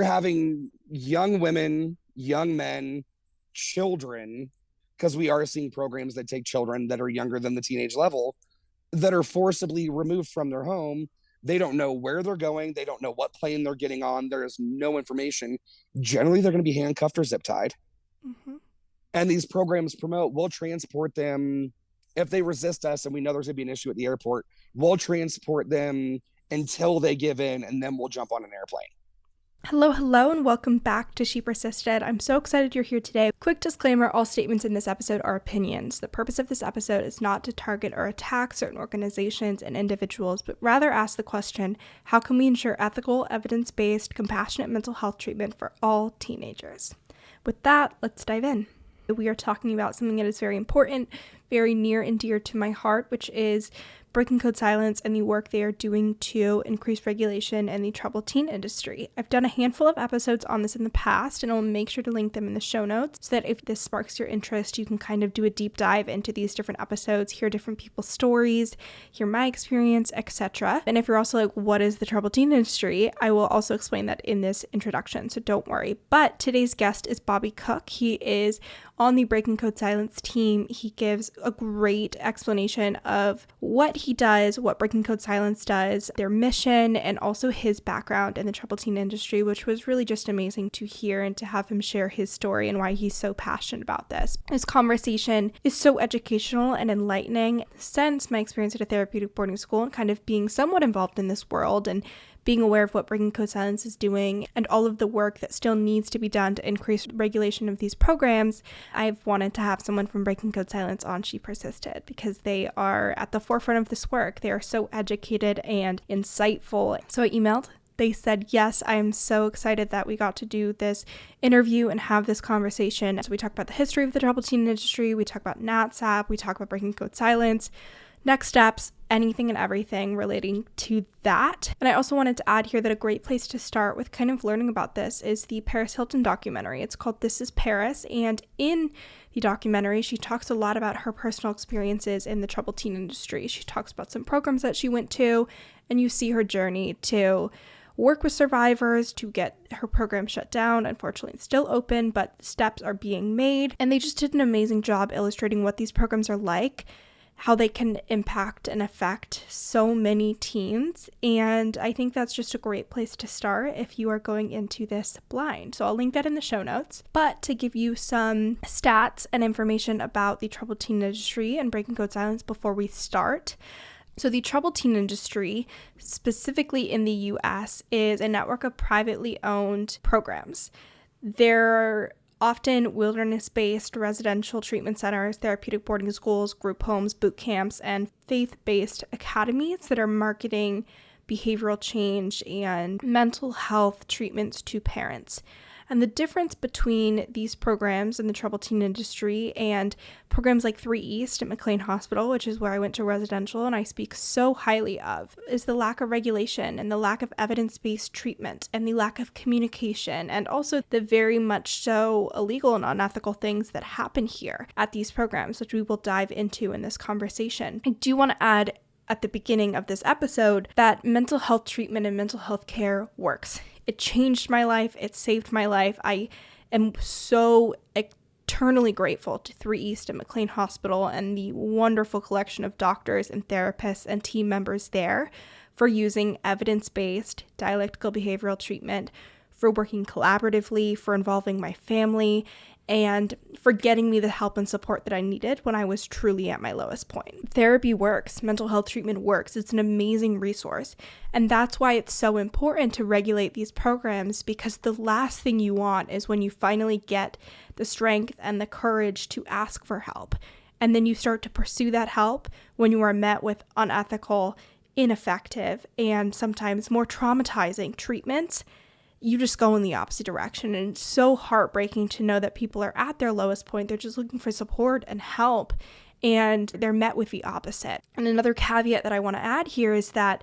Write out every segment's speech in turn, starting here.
You're having young women, young men, children, because we are seeing programs that take children that are younger than the teenage level that are forcibly removed from their home. They don't know where they're going. They don't know what plane they're getting on. There is no information. Generally, they're going to be handcuffed or zip tied. Mm-hmm. And these programs promote, we'll transport them. If they resist us and we know there's going to be an issue at the airport, we'll transport them until they give in, and then we'll jump on an airplane. Hello, hello, and welcome back to She Persisted. I'm so excited you're here today. Quick disclaimer, all statements in this episode are opinions. The purpose of this episode is not to target or attack certain organizations and individuals, but rather ask the question, how can we ensure ethical, evidence-based, compassionate mental health treatment for all teenagers? With that, let's dive in. We are talking about something that is very important, very near and dear to my heart, which is Breaking Code Silence and the work they are doing to increase regulation in the troubled teen industry. I've done a handful of episodes on this in the past, and I'll make sure to link them in the show notes so that if this sparks your interest, you can kind of do a deep dive into these different episodes, hear different people's stories, hear my experience, etc. And if you're also like, what is the troubled teen industry? I will also explain that in this introduction, so don't worry. But today's guest is Bobby Cook. He is on the Breaking Code Silence team. He gives a great explanation of what he does, what Breaking Code Silence does, their mission, and also his background in the troubled teen industry, which was really just amazing to hear and to have him share his story and why he's so passionate about this. This conversation is so educational and enlightening since my experience at a therapeutic boarding school and kind of being somewhat involved in this world and being aware of what Breaking Code Silence is doing and all of the work that still needs to be done to increase regulation of these programs. I've wanted to have someone from Breaking Code Silence on She Persisted because they are at the forefront of this work. They are so educated and insightful. So I emailed. They said, yes, I am so excited that we got to do this interview and have this conversation. So we talk about the history of the troubled teen industry. We talk about NATSAP. We talk about Breaking Code Silence, next steps, anything and everything relating to that. And I also wanted to add here that a great place to start with kind of learning about this is the Paris Hilton documentary. It's called This Is Paris, and in the documentary, she talks a lot about her personal experiences in the troubled teen industry. She talks about some programs that she went to, and you see her journey to work with survivors to get her program shut down. Unfortunately, it's still open, but steps are being made, and they just did an amazing job illustrating what these programs are like, how they can impact and affect so many teens. And I think that's just a great place to start if you are going into this blind. So I'll link that in the show notes. But to give you some stats and information about the troubled teen industry and Breaking Code Silence before we start. So the troubled teen industry, specifically in the US, is a network of privately owned programs. They're often wilderness-based residential treatment centers, therapeutic boarding schools, group homes, boot camps, and faith-based academies that are marketing behavioral change and mental health treatments to parents. And the difference between these programs in the troubled teen industry and programs like 3 East at McLean Hospital, which is where I went to residential and I speak so highly of, is the lack of regulation and the lack of evidence-based treatment and the lack of communication and also the very much so illegal and unethical things that happen here at these programs, which we will dive into in this conversation. I do want to add at the beginning of this episode that mental health treatment and mental health care works. It changed my life. It saved my life. I am so eternally grateful to 3 East and McLean Hospital and the wonderful collection of doctors and therapists and team members there for using evidence-based dialectical behavioral treatment, for working collaboratively, for involving my family, and for getting me the help and support that I needed when I was truly at my lowest point. Therapy works. Mental health treatment works. It's an amazing resource. And that's why it's so important to regulate these programs, because the last thing you want is when you finally get the strength and the courage to ask for help. And then you start to pursue that help when you are met with unethical, ineffective, and sometimes more traumatizing treatments. You just go in the opposite direction. And it's so heartbreaking to know that people are at their lowest point. They're just looking for support and help, and they're met with the opposite. And another caveat that I want to add here is that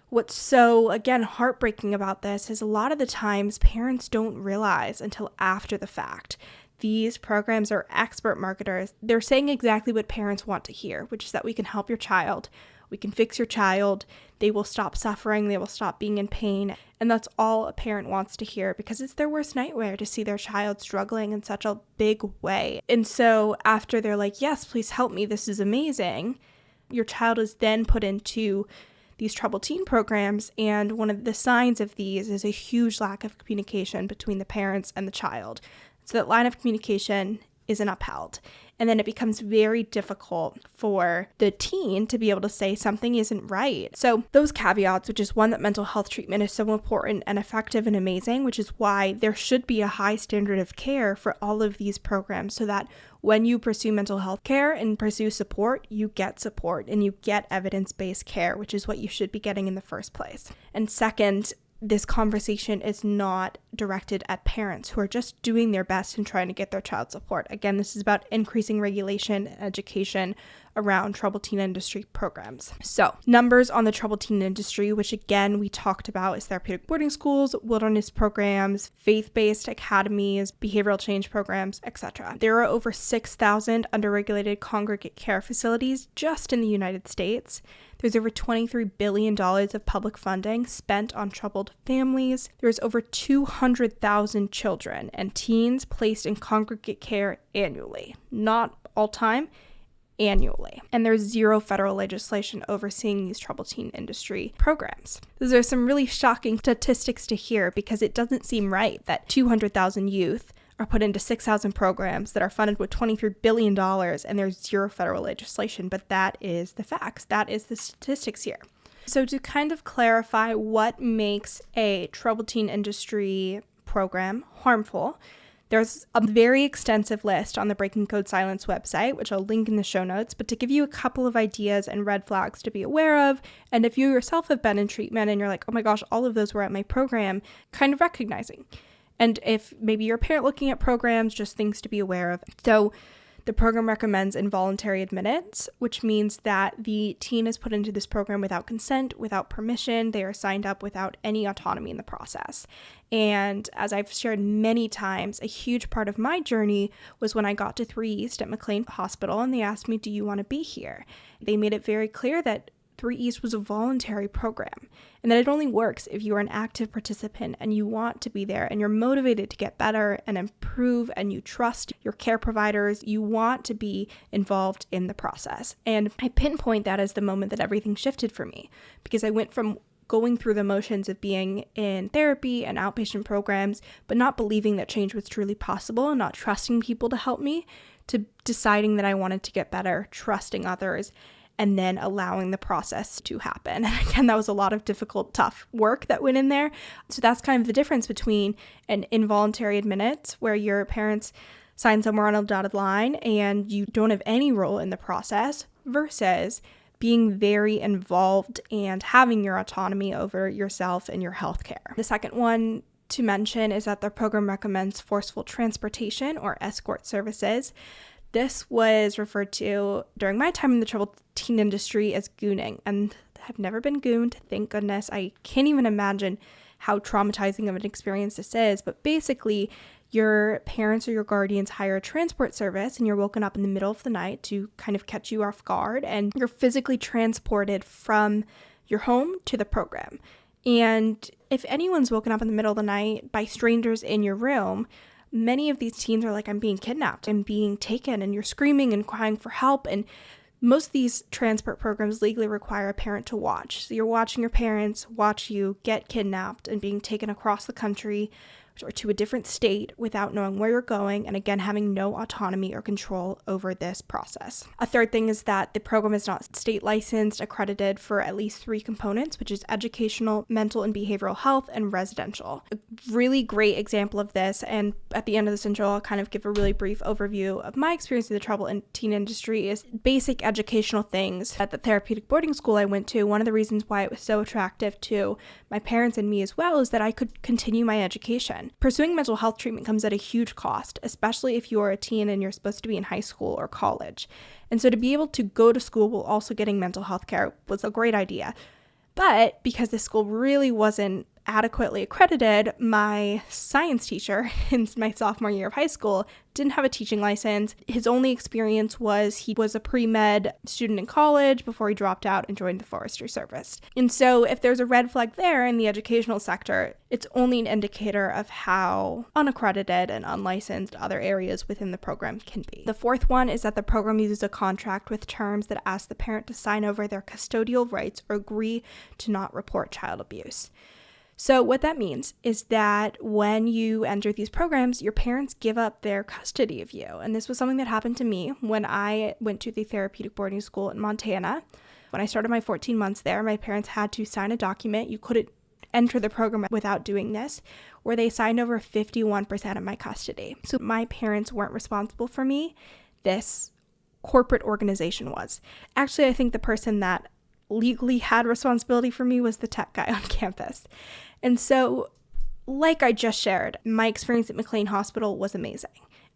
what's so, again, heartbreaking about this is a lot of the times parents don't realize until after the fact. These programs are expert marketers. They're saying exactly what parents want to hear, which is that we can help your child, We can fix your child. They will stop suffering. They will stop being in pain. And that's all a parent wants to hear, because it's their worst nightmare to see their child struggling in such a big way. And so after they're like, yes, please help me, this is amazing, your child is then put into these troubled teen programs. And one of the signs of these is a huge lack of communication between the parents and the child. So that line of communication isn't upheld. And then it becomes very difficult for the teen to be able to say something isn't right. So those caveats, which is one, that mental health treatment is so important and effective and amazing, which is why there should be a high standard of care for all of these programs, so that when you pursue mental health care and pursue support, you get support and you get evidence-based care, which is what you should be getting in the first place. And second, this conversation is not directed at parents who are just doing their best and trying to get their child support. Again, this is about increasing regulation and education around troubled teen industry programs. So, numbers on the troubled teen industry, which again we talked about, is therapeutic boarding schools, wilderness programs, faith-based academies, behavioral change programs, etc. There are over 6,000 underregulated congregate care facilities just in the United States. There's over $23 billion of public funding spent on troubled families. There's over 200,000 children and teens placed in congregate care annually. Not all time, annually. And there's zero federal legislation overseeing these troubled teen industry programs. Those are some really shocking statistics to hear, because it doesn't seem right that 200,000 youth are put into 6,000 programs that are funded with $23 billion and there's zero federal legislation, but that is the facts. That is the statistics here. So to kind of clarify what makes a troubled teen industry program harmful, there's a very extensive list on the Breaking Code Silence website, which I'll link in the show notes, but to give you a couple of ideas and red flags to be aware of, and if you yourself have been in treatment and you're like, oh my gosh, all of those were at my program, kind of recognizing. And if maybe you're a parent looking at programs, just things to be aware of. So the program recommends involuntary admittance, which means that the teen is put into this program without consent, without permission. They are signed up without any autonomy in the process. And as I've shared many times, a huge part of my journey was when I got to 3 East at McLean Hospital and they asked me, do you want to be here? They made it very clear that 3 East was a voluntary program, and that it only works if you are an active participant and you want to be there and you're motivated to get better and improve and you trust your care providers. You want to be involved in the process. And I pinpoint that as the moment that everything shifted for me, because I went from going through the motions of being in therapy and outpatient programs, but not believing that change was truly possible and not trusting people to help me, to deciding that I wanted to get better, trusting others, and then allowing the process to happen. And again, that was a lot of difficult, tough work that went in there. So that's kind of the difference between an involuntary admittance, where your parents sign somewhere on a dotted line and you don't have any role in the process, versus being very involved and having your autonomy over yourself and your healthcare. The second one to mention is that the program recommends forceful transportation or escort services. This was referred to during my time in the troubled teen industry as gooning, and I've never been gooned, thank goodness. I can't even imagine how traumatizing of an experience this is, but basically your parents or your guardians hire a transport service and you're woken up in the middle of the night to kind of catch you off guard, and you're physically transported from your home to the program. And if anyone's woken up in the middle of the night by strangers in your room, many of these teens are like, I'm being kidnapped, I'm being taken, and you're screaming and crying for help. And most of these transport programs legally require a parent to watch. So you're watching your parents watch you get kidnapped and being taken across the country or to a different state without knowing where you're going, and again, having no autonomy or control over this process. A third thing is that the program is not state licensed, accredited for at least 3 components, which is educational, mental and behavioral health, and residential. A really great example of this, and at the end of this intro, I'll kind of give a really brief overview of my experience in the troubled teen industry, is basic educational things. At the therapeutic boarding school I went to, one of the reasons why it was so attractive to my parents and me as well is that I could continue my education. Pursuing mental health treatment comes at a huge cost, especially if you are a teen and you're supposed to be in high school or college. And so to be able to go to school while also getting mental health care was a great idea. But because the school really wasn't adequately accredited, my science teacher in my sophomore year of high school didn't have a teaching license. His only experience was he was a pre-med student in college before he dropped out and joined the forestry service. And so if there's a red flag there in the educational sector, it's only an indicator of how unaccredited and unlicensed other areas within the program can be. The fourth one is that the program uses a contract with terms that ask the parent to sign over their custodial rights or agree to not report child abuse. So what that means is that when you enter these programs, your parents give up their custody of you. And this was something that happened to me when I went to the therapeutic boarding school in Montana. When I started my 14 months there, my parents had to sign a document. You couldn't enter the program without doing this, where they signed over 51% of my custody. So my parents weren't responsible for me. This corporate organization was. Actually, I think the person that legally had responsibility for me was the tech guy on campus. And so, like I just shared, my experience at McLean Hospital was amazing.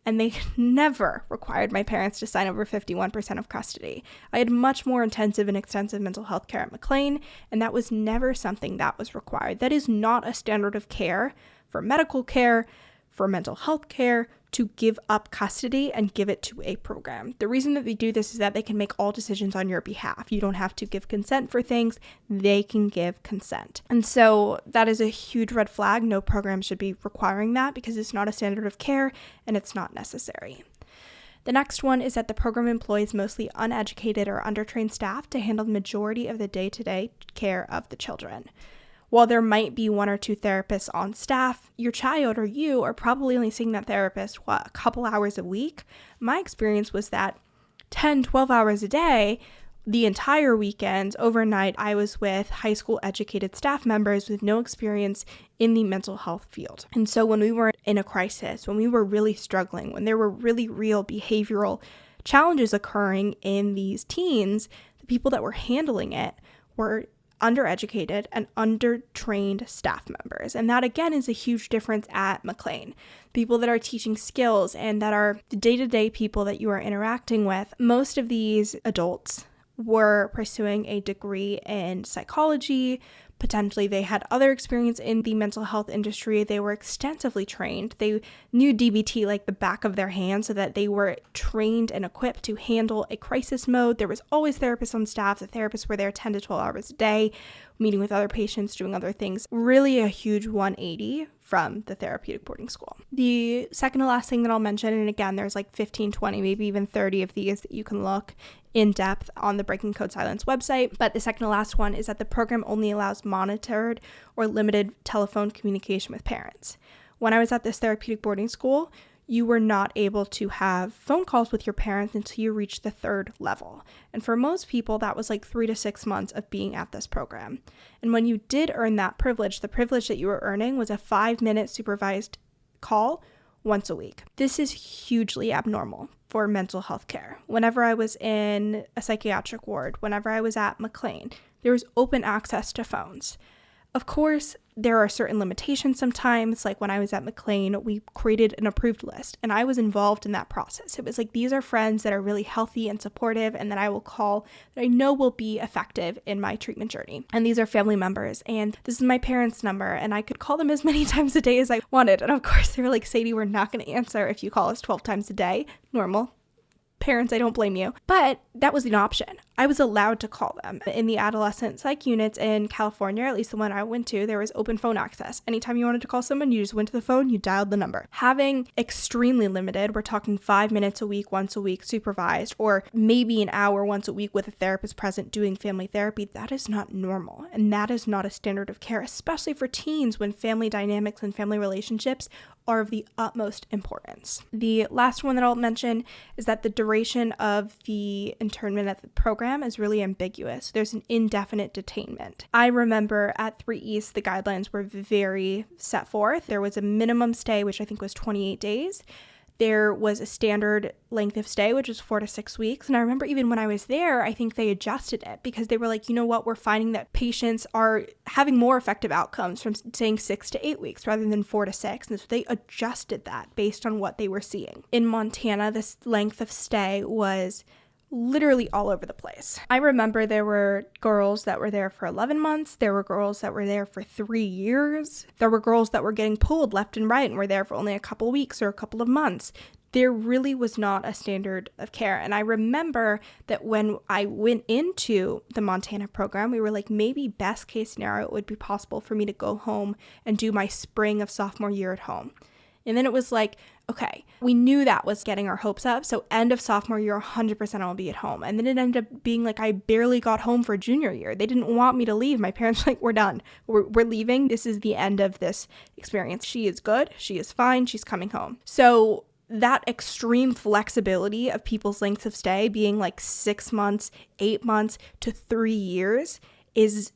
And they never required my parents to sign over 51% of custody. I had much more intensive and extensive mental health care at McLean, and that was never something that was required. That is not a standard of care for medical care, for mental health care, to give up custody and give it to a program. The reason that they do this is that they can make all decisions on your behalf. You don't have to give consent for things. They can give consent. And so that is a huge red flag. No program should be requiring that because it's not a standard of care and it's not necessary. The next one is that the program employs mostly uneducated or undertrained staff to handle the majority of the day-to-day care of the children. While there might be one or two therapists on staff, your child or you are probably only seeing that therapist, a couple hours a week? My experience was that 10, 12 hours a day, the entire weekends, overnight, I was with high school educated staff members with no experience in the mental health field. And so when we were in a crisis, when we were really struggling, when there were really real behavioral challenges occurring in these teens, the people that were handling it were undereducated and undertrained staff members. And that again is a huge difference at McLean. People that are teaching skills and that are the day-to-day people that you are interacting with. Most of these adults were pursuing a degree in psychology. Potentially they had other experience in the mental health industry. They were extensively trained. They knew DBT like the back of their hand so that they were trained and equipped to handle a crisis mode. There was always therapists on staff. The therapists were there 10 to 12 hours a day, meeting with other patients, doing other things. Really a huge 180 from the therapeutic boarding school. The second to last thing that I'll mention, and again, there's like 15, 20, maybe even 30 of these that you can look in depth on the Breaking Code Silence website. But the second to last one is that the program only allows monitored or limited telephone communication with parents. When I was at this therapeutic boarding school, you were not able to have phone calls with your parents until you reached the third level. And for most people, that was like 3 to 6 months of being at this program. And when you did earn that privilege, the privilege that you were earning was a 5-minute supervised call once a week. This is hugely abnormal for mental health care. Whenever I was in a psychiatric ward, whenever I was at McLean, there was open access to phones. Of course, there are certain limitations sometimes, like when I was at McLean, we created an approved list, and I was involved in that process. It was like, these are friends that are really healthy and supportive, and that I will call, that I know will be effective in my treatment journey. And these are family members, and this is my parents' number, and I could call them as many times a day as I wanted. And of course, they were like, Sadie, we're not going to answer if you call us 12 times a day. Normal. Parents, I don't blame you. But that was an option. I was allowed to call them. In the adolescent psych units in California, at least the one I went to, there was open phone access. Anytime you wanted to call someone, you just went to the phone, you dialed the number. Having extremely limited, we're talking 5 minutes a week, once a week supervised, or maybe an hour once a week with a therapist present doing family therapy, that is not normal. And that is not a standard of care, especially for teens when family dynamics and family relationships are of the utmost importance. The last one that I'll mention is that the duration of the internment at the program is really ambiguous. There's an indefinite detainment. I remember at 3 East, the guidelines were very set forth. There was a minimum stay, which I think was 28 days. There was a standard length of stay, which was 4 to 6 weeks. And I remember even when I was there, I think they adjusted it because they were like, you know what, we're finding that patients are having more effective outcomes from saying 6 to 8 weeks rather than 4 to 6. And so they adjusted that based on what they were seeing. In Montana, this length of stay was literally all over the place. I remember there were girls that were there for 11 months. There were girls that were there for 3 years. There were girls that were getting pulled left and right and were there for only a couple weeks or a couple of months. There really was not a standard of care. And I remember that when I went into the Montana program, we were like, maybe best case scenario, it would be possible for me to go home and do my spring of sophomore year at home. And then it was like, okay, we knew that was getting our hopes up. So end of sophomore year, 100% I'll be at home. And then it ended up being like I barely got home for junior year. They didn't want me to leave. My parents were like, we're done. We're leaving. This is the end of this experience. She is good. She is fine. She's coming home. So that extreme flexibility of people's lengths of stay being like 6 months, 8 months to 3 years is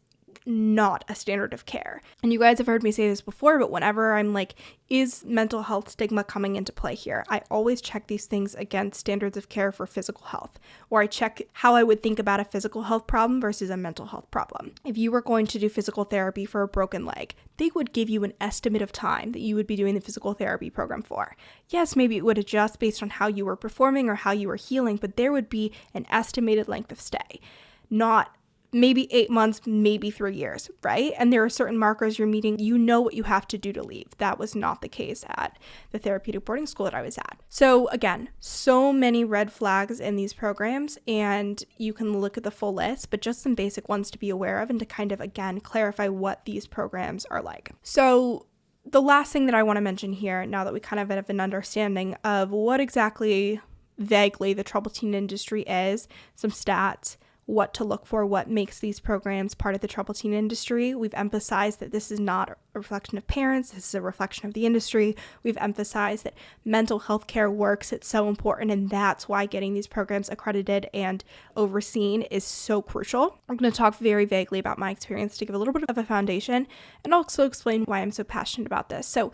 not a standard of care. And you guys have heard me say this before, but whenever I'm like, is mental health stigma coming into play here? I always check these things against standards of care for physical health, or I check how I would think about a physical health problem versus a mental health problem. If you were going to do physical therapy for a broken leg, they would give you an estimate of time that you would be doing the physical therapy program for. Yes, maybe it would adjust based on how you were performing or how you were healing, but there would be an estimated length of stay, not maybe 8 months, maybe 3 years, right? And there are certain markers you're meeting. You know what you have to do to leave. That was not the case at the therapeutic boarding school that I was at. So again, so many red flags in these programs, and you can look at the full list, but just some basic ones to be aware of and to kind of, again, clarify what these programs are like. So the last thing that I want to mention here, now that we kind of have an understanding of what exactly vaguely the troubled teen industry is, some stats, what to look for, what makes these programs part of the troubled teen industry. We've emphasized that this is not a reflection of parents, this is a reflection of the industry. We've emphasized that mental health care works, it's so important, and that's why getting these programs accredited and overseen is so crucial. I'm going to talk very vaguely about my experience to give a little bit of a foundation and also explain why I'm so passionate about this. So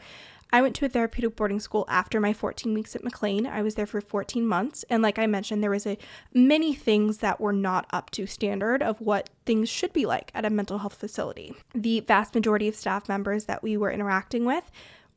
I went to a therapeutic boarding school after my 14 weeks at McLean. I was there for 14 months. And like I mentioned, there was many things that were not up to standard of what things should be like at a mental health facility. The vast majority of staff members that we were interacting with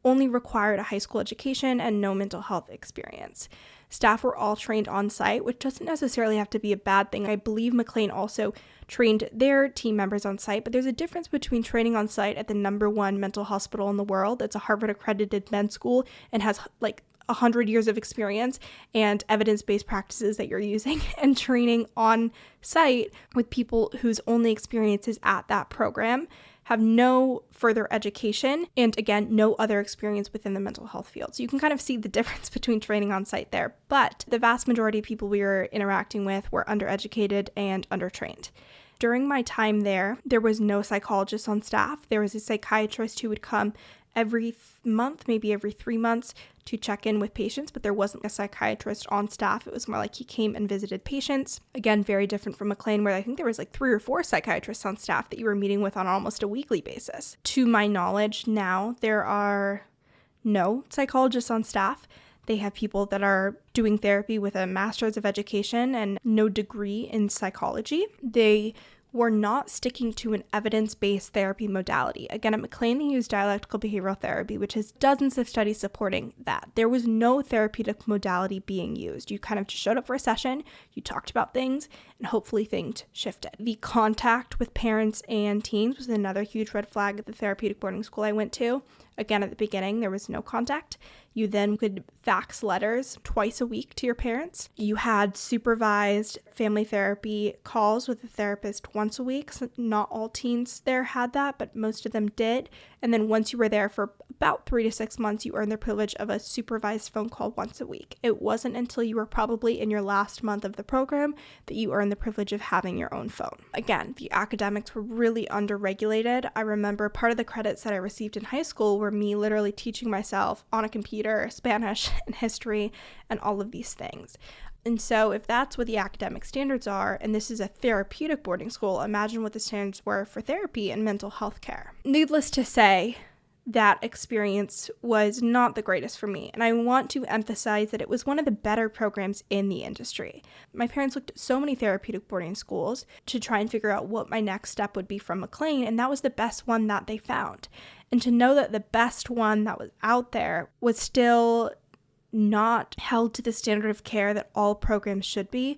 only required a high school education and no mental health experience. Staff were all trained on site, which doesn't necessarily have to be a bad thing. I believe McLean also trained their team members on site, but there's a difference between training on site at the #1 mental hospital in the world. It's a Harvard accredited med school and has like 100 years of experience and evidence-based practices that you're using, and training on site with people whose only experience is at that program, have no further education, and again, no other experience within the mental health field. So you can kind of see the difference between training on site there. But the vast majority of people we were interacting with were undereducated and undertrained. During my time there was no psychologist on staff. There was a psychiatrist who would come every month, maybe every 3 months, to check in with patients, but there wasn't a psychiatrist on staff. It was more like he came and visited patients. Again, very different from McLean, where I think there was like 3 or 4 psychiatrists on staff that you were meeting with on almost a weekly basis. To my knowledge now, there are no psychologists on staff. They have people that are doing therapy with a master's of education and no degree in psychology. They were not sticking to an evidence-based therapy modality. Again, at McLean, they used dialectical behavioral therapy, which has dozens of studies supporting that. There was no therapeutic modality being used. You kind of just showed up for a session, you talked about things, and hopefully things shifted. The contact with parents and teens was another huge red flag at the therapeutic boarding school I went to. Again, at the beginning, there was no contact. You then could fax letters twice a week to your parents. You had supervised family therapy calls with a therapist once a week. So not all teens there had that, but most of them did. And then once you were there for about 3 to 6 months, you earned the privilege of a supervised phone call once a week. It wasn't until you were probably in your last month of the program that you earned the privilege of having your own phone. Again, the academics were really underregulated. I remember part of the credits that I received in high school were me literally teaching myself on a computer Spanish and history and all of these things. And so if that's what the academic standards are, and this is a therapeutic boarding school, imagine what the standards were for therapy and mental health care. Needless to say, that experience was not the greatest for me, and I want to emphasize that it was one of the better programs in the industry. My parents looked at so many therapeutic boarding schools to try and figure out what my next step would be from McLean, and that was the best one that they found. And to know that the best one that was out there was still not held to the standard of care that all programs should be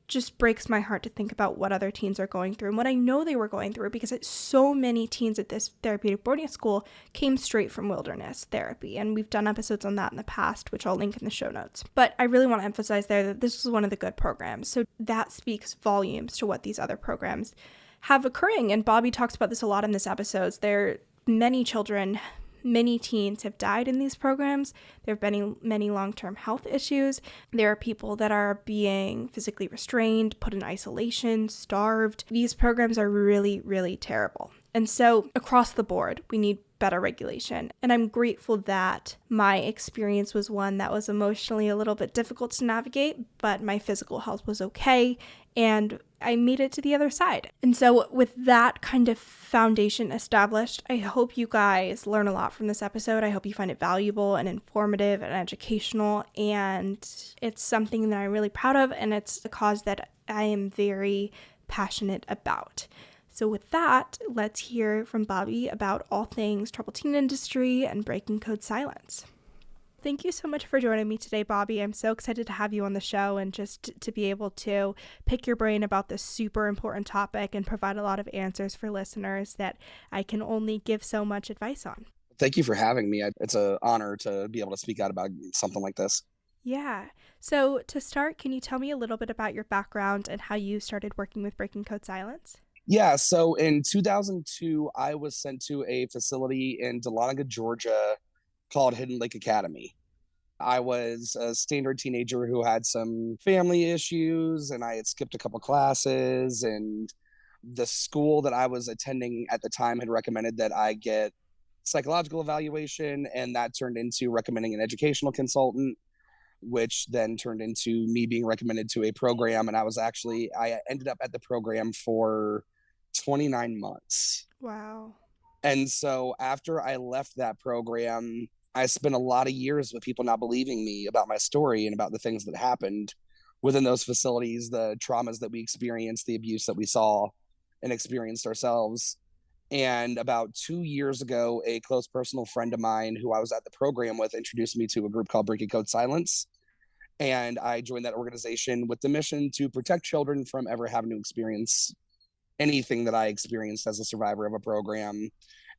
just breaks my heart to think about what other teens are going through and what I know they were going through, because so many teens at this therapeutic boarding school came straight from wilderness therapy. And we've done episodes on that in the past, which I'll link in the show notes. But I really want to emphasize there that this was one of the good programs. So that speaks volumes to what these other programs have occurring. And Bobby talks about this a lot in this episode. There are many children, many teens have died in these programs. There have been many long-term health issues. There are people that are being physically restrained, put in isolation, starved. These programs are really, really terrible. And so across the board, we need better regulation. And I'm grateful that my experience was one that was emotionally a little bit difficult to navigate, but my physical health was okay, and I made it to the other side. And so with that kind of foundation established, I hope you guys learn a lot from this episode. I hope you find it valuable and informative and educational, and it's something that I'm really proud of, and it's a cause that I am very passionate about. So with that, let's hear from Bobby about all things troubled teen industry and breaking code silence. Thank you so much for joining me today, Bobby. I'm so excited to have you on the show and just to be able to pick your brain about this super important topic and provide a lot of answers for listeners that I can only give so much advice on. Thank you for having me. It's an honor to be able to speak out about something like this. Yeah. So to start, can you tell me a little bit about your background and how you started working with Breaking Code Silence? Yeah, so in 2002, I was sent to a facility in Dahlonega, Georgia called Hidden Lake Academy. I was a standard teenager who had some family issues, and I had skipped a couple classes, and the school that I was attending at the time had recommended that I get psychological evaluation, and that turned into recommending an educational consultant, which then turned into me being recommended to a program. And I ended up at the program for 29 months. Wow. And so after I left that program, I spent a lot of years with people not believing me about my story and about the things that happened within those facilities, the traumas that we experienced, the abuse that we saw and experienced ourselves. And about 2 years ago, a close personal friend of mine who I was at the program with introduced me to a group called Breaking Code Silence. And I joined that organization with the mission to protect children from ever having to experience anything that I experienced as a survivor of a program,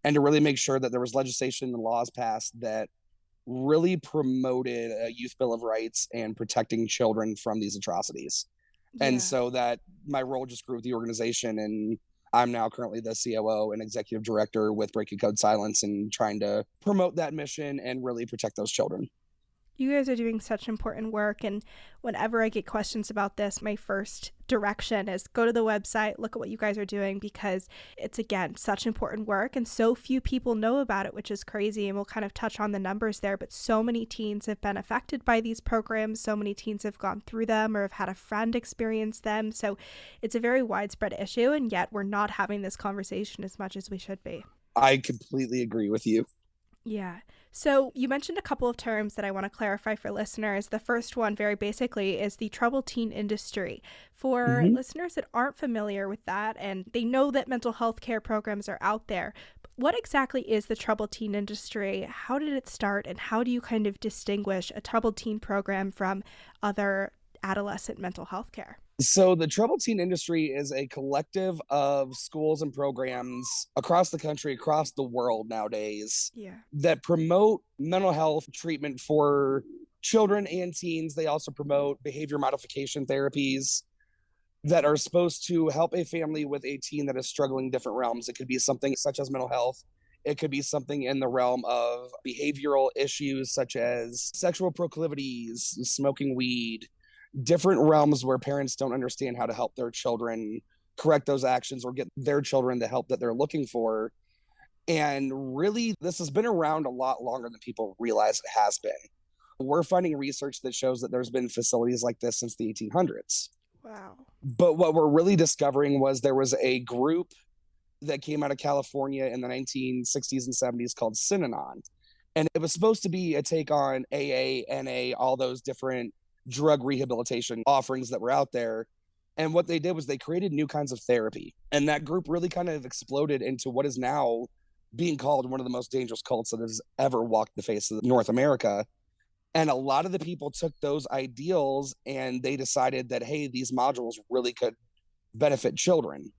and to really make sure that there was legislation and laws passed that really promoted a youth bill of rights and protecting children from these atrocities. Yeah. And so that my role just grew with the organization, and I'm now currently the COO and executive director with Breaking Code Silence and trying to promote that mission and really protect those children. You guys are doing such important work, and whenever I get questions about this, my first direction is go to the website, look at what you guys are doing, because it's, again, such important work, and so few people know about it, which is crazy, and we'll kind of touch on the numbers there, but so many teens have been affected by these programs, so many teens have gone through them or have had a friend experience them, so it's a very widespread issue, and yet we're not having this conversation as much as we should be. I completely agree with you. Yeah. So you mentioned a couple of terms that I want to clarify for listeners. The first one, very basically, is the troubled teen industry. For listeners that aren't familiar with that, and they know that mental health care programs are out there, what exactly is the troubled teen industry? How did it start? And how do you kind of distinguish a troubled teen program from other adolescent mental health care? So the troubled teen industry is a collective of schools and programs across the country, across the world nowadays, that promote mental health treatment for children and teens. They also promote behavior modification therapies that are supposed to help a family with a teen that is struggling in different realms. It could be something such as mental health. It could be something in the realm of behavioral issues such as sexual proclivities, smoking weed, different realms where parents don't understand how to help their children correct those actions or get their children the help that they're looking for. And really, this has been around a lot longer than people realize it has been. We're finding research that shows that there's been facilities like this since the 1800s. Wow. But what we're really discovering was there was a group that came out of California in the 1960s and 70s called Synanon. And it was supposed to be a take on AA, NA, all those different drug rehabilitation offerings that were out there. And what they did was they created new kinds of therapy. And that group really kind of exploded into what is now being called one of the most dangerous cults that has ever walked the face of North America. And a lot of the people took those ideals and they decided that, hey, these modules really could benefit children.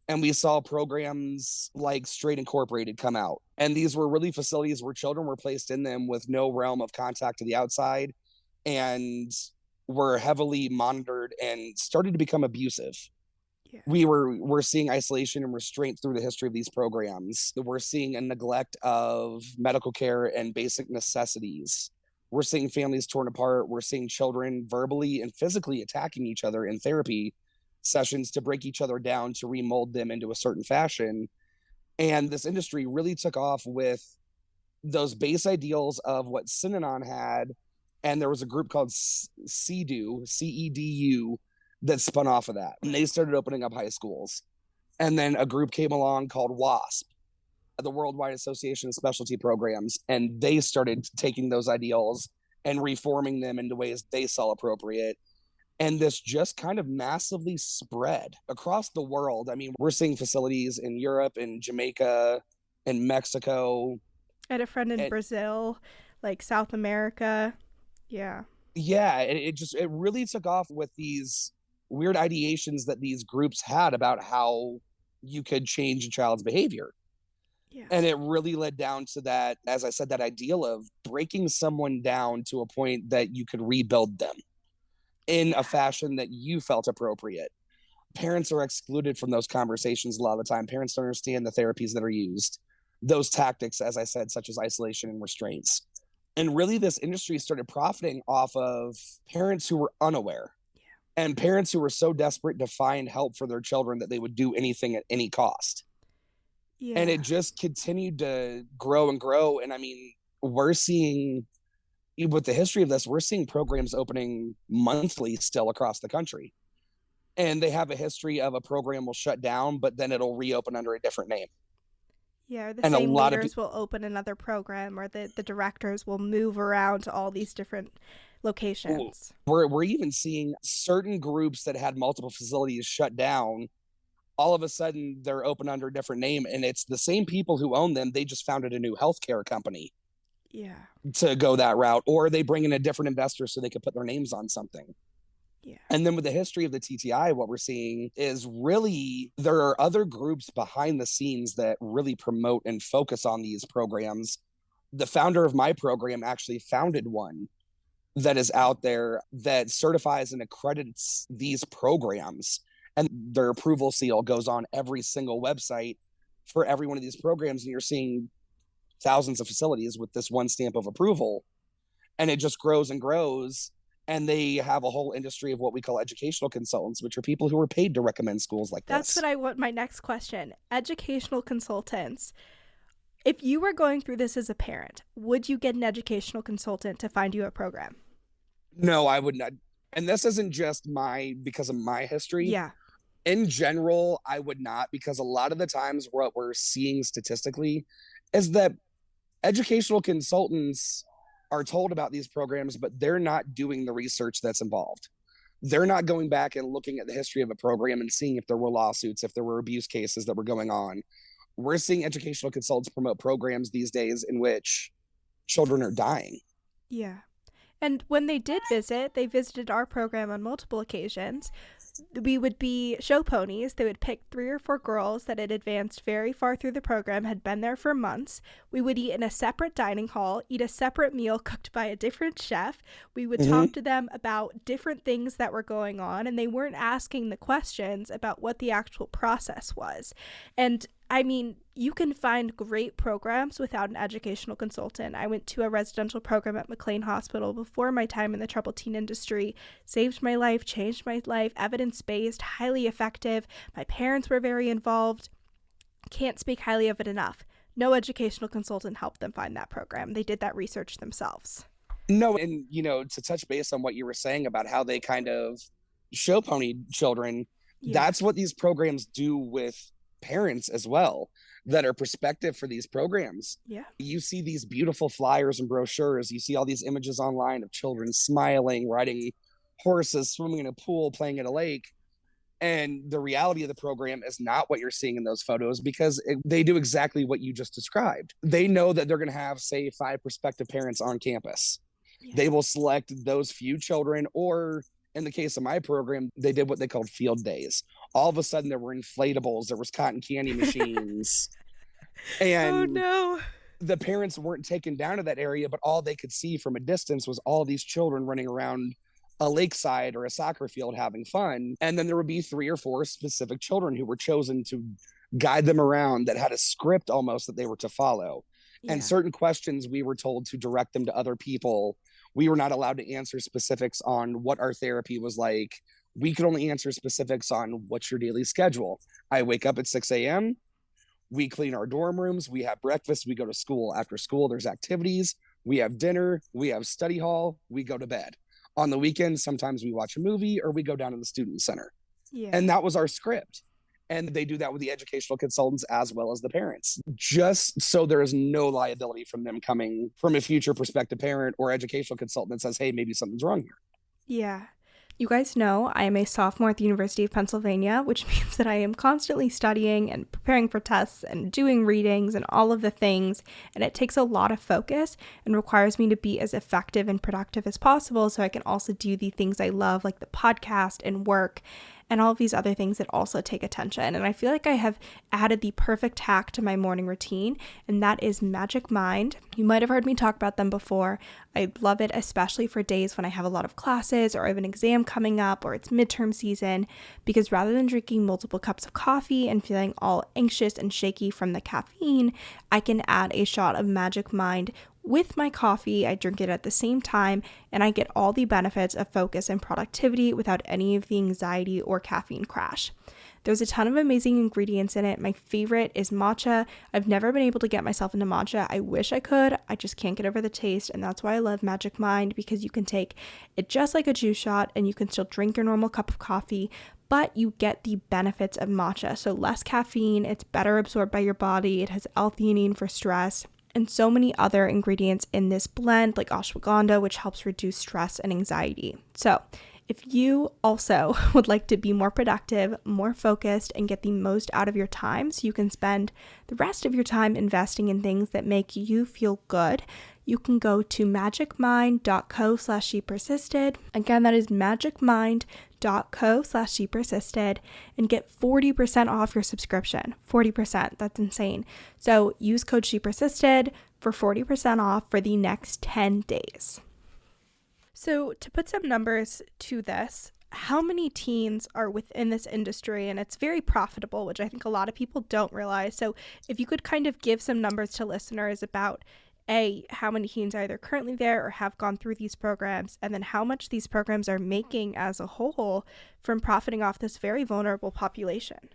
And we saw programs like Straight Incorporated come out. And these were really facilities where children were placed in them with no realm of contact to the outside and were heavily monitored and started to become abusive. Yeah. We're seeing isolation and restraint through the history of these programs. We're seeing a neglect of medical care and basic necessities. We're seeing families torn apart. We're seeing children verbally and physically attacking each other in therapy sessions to break each other down to remold them into a certain fashion. And this industry really took off with those base ideals of what Synanon had. And there was a group called CEDU, CEDU, that spun off of that. And they started opening up high schools. And then a group came along called WASP, the Worldwide Association of Specialty Programs. And they started taking those ideals and reforming them into ways they saw appropriate. And this just kind of massively spread across the world. I mean, we're seeing facilities in Europe and Jamaica and Mexico. I had a friend in Brazil, like South America. Yeah. Yeah, it really took off with these weird ideations that these groups had about how you could change a child's behavior. Yeah. And it really led down to that, as I said, that ideal of breaking someone down to a point that you could rebuild them in a fashion that you felt appropriate. Parents are excluded from those conversations a lot of the time. Parents don't understand the therapies that are used, those tactics, as I said, such as isolation and restraints. And really, this industry started profiting off of parents who were unaware and parents who were so desperate to find help for their children that they would do anything at any cost. Yeah. And it just continued to grow and grow. And I mean, we're seeing, with the history of this, we're seeing programs opening monthly still across the country. And they have a history of a program will shut down, but then it'll reopen under a different name. Yeah, or the And same leaders will open another program, or the directors will move around to all these different locations. We're even seeing certain groups that had multiple facilities shut down. All of a sudden, they're open under a different name, and it's the same people who own them. They just founded a new healthcare company. Yeah. To go that route, or they bring in a different investor so they could put their names on something. Yeah. And then with the history of the TTI, what we're seeing is really there are other groups behind the scenes that really promote and focus on these programs. The founder of my program actually founded one that is out there that certifies and accredits these programs. And their approval seal goes on every single website for every one of these programs. And you're seeing thousands of facilities with this one stamp of approval. And it just grows and grows. And they have a whole industry of what we call educational consultants, which are people who are paid to recommend schools like this. That's what I want. My next question. Educational consultants. If you were going through this as a parent, would you get an educational consultant to find you a program? No, I would not. And this isn't just because of my history. Yeah. In general, I would not, because a lot of the times what we're seeing statistically is that educational consultants are told about these programs, but they're not doing the research that's involved. They're not going back and looking at the history of a program and seeing if there were lawsuits, if there were abuse cases that were going on. We're seeing educational consultants promote programs these days in which children are dying. Yeah. And when they did visit, they visited our program on multiple occasions. We would be show ponies. They would pick 3 or 4 girls that had advanced very far through the program, had been there for months. We would eat in a separate dining hall, eat a separate meal cooked by a different chef. We would talk to them about different things that were going on, and they weren't asking the questions about what the actual process was. And I mean, you can find great programs without an educational consultant. I went to a residential program at McLean Hospital before my time in the troubled teen industry. Saved my life, changed my life, evidence-based, highly effective. My parents were very involved. Can't speak highly of it enough. No educational consultant helped them find that program. They did that research themselves. No, and, to touch base on what you were saying about how they kind of show pony children, that's what these programs do with parents as well that are prospective for these programs. Yeah. You see these beautiful flyers and brochures. You see all these images online of children smiling, riding horses, swimming in a pool, playing at a lake. And the reality of the program is not what you're seeing in those photos, because they do exactly what you just described. They know that they're going to have, say, 5 prospective parents on campus. Yeah. They will select those few children, or in the case of my program, they did what they called field days. All of a sudden, there were inflatables, there was cotton candy machines, Oh and no. the parents weren't taken down to that area, but all they could see from a distance was all these children running around a lakeside or a soccer field having fun. And then there would be 3 or 4 specific children who were chosen to guide them around that had a script almost that they were to follow. And Yeah. certain questions we were told to direct them to other people. We were not allowed to answer specifics on what our therapy was like. We could only answer specifics on what's your daily schedule. I wake up at 6 a.m. We clean our dorm rooms, we have breakfast, we go to school. After school, there's activities, we have dinner, we have study hall, we go to bed. On the weekends, sometimes we watch a movie or we go down to the student center. Yeah. And that was our script. And they do that with the educational consultants as well as the parents, just so there is no liability from them coming from a future prospective parent or educational consultant that says, hey, maybe something's wrong here. Yeah. You guys know I am a sophomore at the University of Pennsylvania, which means that I am constantly studying and preparing for tests and doing readings and all of the things. And it takes a lot of focus and requires me to be as effective and productive as possible so I can also do the things I love, like the podcast and work and all of these other things that also take attention. And I feel like I have added the perfect hack to my morning routine, and that is Magic Mind. You might have heard me talk about them before. I love it, especially for days when I have a lot of classes or I have an exam coming up or it's midterm season, because rather than drinking multiple cups of coffee and feeling all anxious and shaky from the caffeine, I can add a shot of Magic Mind with my coffee. I drink it at the same time, and I get all the benefits of focus and productivity without any of the anxiety or caffeine crash. There's a ton of amazing ingredients in it. My favorite is matcha. I've never been able to get myself into matcha. I wish I could. I just can't get over the taste, and that's why I love Magic Mind, because you can take it just like a juice shot and you can still drink your normal cup of coffee, but you get the benefits of matcha. So less caffeine, it's better absorbed by your body, it has L-theanine for stress, and so many other ingredients in this blend, like ashwagandha, which helps reduce stress and anxiety. So if you also would like to be more productive, more focused, and get the most out of your time so you can spend the rest of your time investing in things that make you feel good, you can go to magicmind.co/shepersisted. Again, that is magicmind.co/shepersisted and get 40% off your subscription. 40%, that's insane. So use code shepersisted for 40% off for the next 10 days. So to put some numbers to this, how many teens are within this industry? And it's very profitable, which I think a lot of people don't realize. So if you could kind of give some numbers to listeners about how many teens are either currently there or have gone through these programs, and then how much these programs are making as a whole from profiting off this very vulnerable population.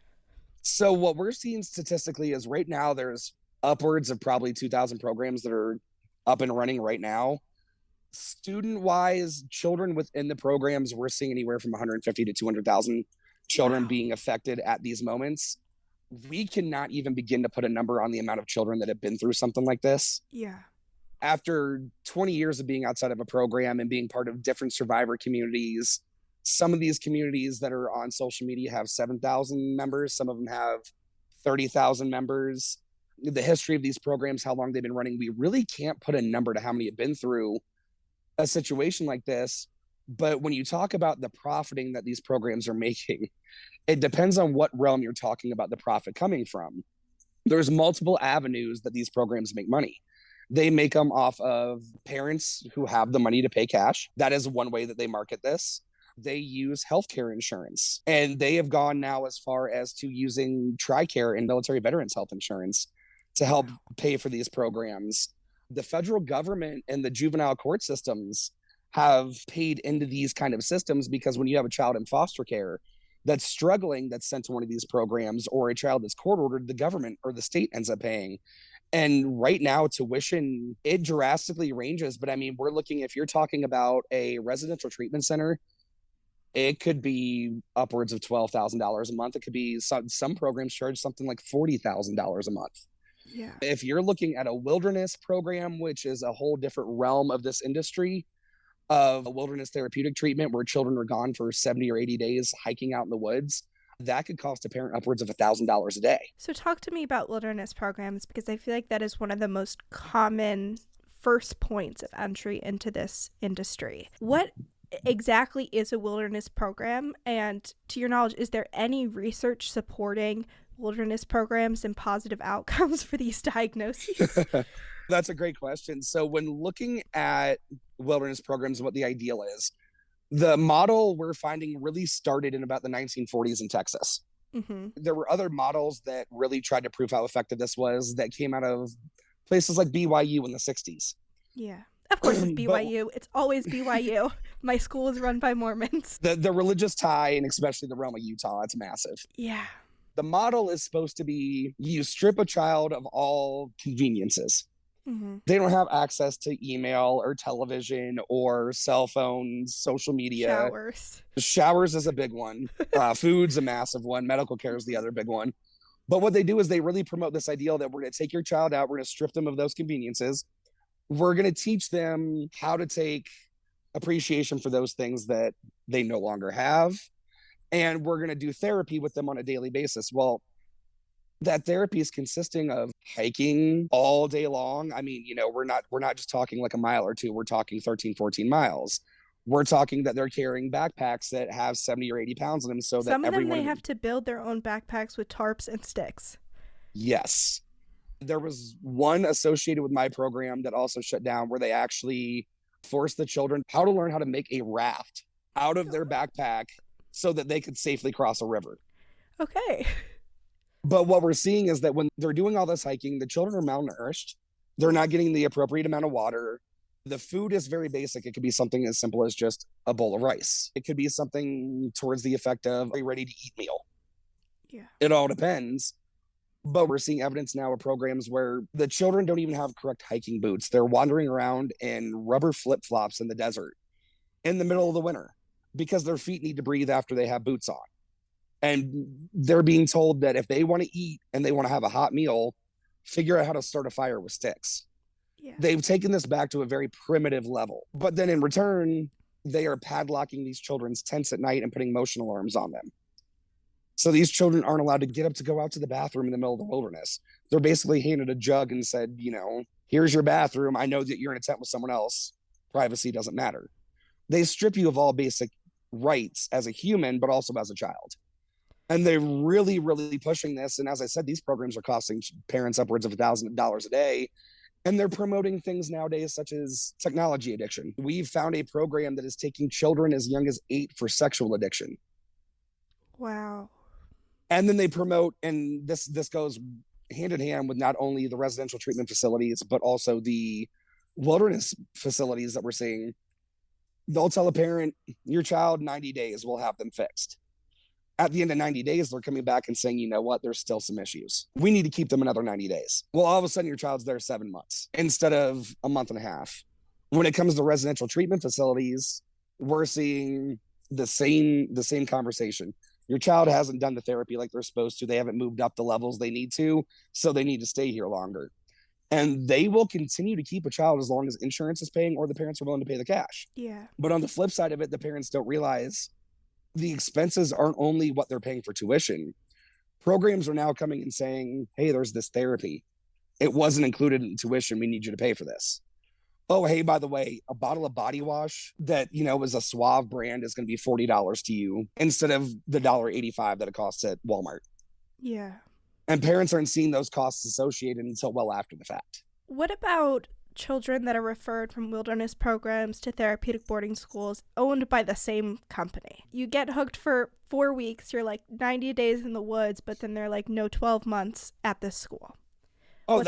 So what we're seeing statistically is right now there's upwards of probably 2,000 programs that are up and running right now. Student wise, children within the programs, we're seeing anywhere from 150 to 200,000 children Wow. being affected at these moments. We cannot even begin to put a number on the amount of children that have been through something like this. Yeah. After 20 years of being outside of a program and being part of different survivor communities, some of these communities that are on social media have 7,000 members, some of them have 30,000 members. The history of these programs, how long they've been running, we really can't put a number to how many have been through a situation like this. But when you talk about the profiting that these programs are making, it depends on what realm you're talking about the profit coming from. There's multiple avenues that these programs make money. They make them off of parents who have the money to pay cash. That is one way that they market this. They use healthcare insurance, and they have gone now as far as to using TRICARE and military veterans health insurance to help Wow. pay for these programs. The federal government and the juvenile court systems have paid into these kind of systems, because when you have a child in foster care that's struggling, that's sent to one of these programs, or a child that's court ordered, the government or the state ends up paying. And right now, tuition, it drastically ranges. But I mean, we're looking, if you're talking about a residential treatment center, it could be upwards of $12,000 a month. It could be some programs charge something like $40,000 a month. Yeah. If you're looking at a wilderness program, which is a whole different realm of this industry, of a wilderness therapeutic treatment where children are gone for 70 or 80 days hiking out in the woods, that could cost a parent upwards of $1,000 a day. So talk to me about wilderness programs, because I feel like that is one of the most common first points of entry into this industry. What exactly is a wilderness program? And to your knowledge, is there any research supporting wilderness programs and positive outcomes for these diagnoses? That's a great question. So when looking at wilderness programs, what the ideal is, the model we're finding really started in about the 1940s in Texas. Mm-hmm. There were other models that really tried to prove how effective this was that came out of places like BYU in the 60s. Yeah. Of course it's But BYU. It's always BYU. My school is run by Mormons. the religious tie, and especially the realm of Utah, it's massive. Yeah. The model is supposed to be you strip a child of all conveniences. Mm-hmm. They don't have access to email or television or cell phones, social media. Showers is a big one. Food's a massive one. Medical care is the other big one. But what they do is they really promote this ideal that we're going to take your child out. We're going to strip them of those conveniences. We're going to teach them how to take appreciation for those things that they no longer have. And we're going to do therapy with them on a daily basis. Well, that therapy is consisting of hiking all day long. I mean, we're not just talking like a mile or two. We're talking 13, 14 miles. We're talking that they're carrying backpacks that have 70 or 80 pounds in them. So some that of them, they have to build their own backpacks with tarps and sticks. Yes. There was one associated with my program that also shut down where they actually forced the children how to learn how to make a raft out of their backpack so that they could safely cross a river. Okay. But what we're seeing is that when they're doing all this hiking, the children are malnourished. They're not getting the appropriate amount of water. The food is very basic. It could be something as simple as just a bowl of rice. It could be something towards the effect of a ready-to-eat meal. Yeah. It all depends. But we're seeing evidence now of programs where the children don't even have correct hiking boots. They're wandering around in rubber flip-flops in the desert in the middle of the winter because their feet need to breathe after they have boots on. And they're being told that if they want to eat and they want to have a hot meal, figure out how to start a fire with sticks. Yeah. They've taken this back to a very primitive level. But then in return, they are padlocking these children's tents at night and putting motion alarms on them. So these children aren't allowed to get up to go out to the bathroom in the middle of the wilderness. They're basically handed a jug and said, here's your bathroom. I know that you're in a tent with someone else. Privacy doesn't matter. They strip you of all basic rights as a human, but also as a child. And they're really, really pushing this. And as I said, these programs are costing parents upwards of $1,000 a day. And they're promoting things nowadays such as technology addiction. We've found a program that is taking children as young as 8 for sexual addiction. Wow. And then they promote, and this goes hand in hand with not only the residential treatment facilities, but also the wilderness facilities that we're seeing. They'll tell a parent, your child, 90 days, we'll have them fixed. At the end of 90 days, they're coming back and saying, you know what, there's still some issues. We need to keep them another 90 days. Well, all of a sudden, your child's there 7 months instead of a month and a half. When it comes to residential treatment facilities, we're seeing the same conversation. Your child hasn't done the therapy like they're supposed to. They haven't moved up the levels they need to, so they need to stay here longer. And they will continue to keep a child as long as insurance is paying or the parents are willing to pay the cash. Yeah. But on the flip side of it, the parents don't realize the expenses aren't only what they're paying for tuition. Programs are now coming and saying, hey, there's this therapy. It wasn't included in tuition. We need you to pay for this. Oh, hey, by the way, a bottle of body wash that, is a Suave brand is going to be $40 to you instead of the $1.85 that it costs at Walmart. Yeah. And parents aren't seeing those costs associated until well after the fact. What about children that are referred from wilderness programs to therapeutic boarding schools owned by the same company? You get hooked for 4 weeks, you're like 90 days in the woods, but then they're like, no, 12 months at this school. Oh,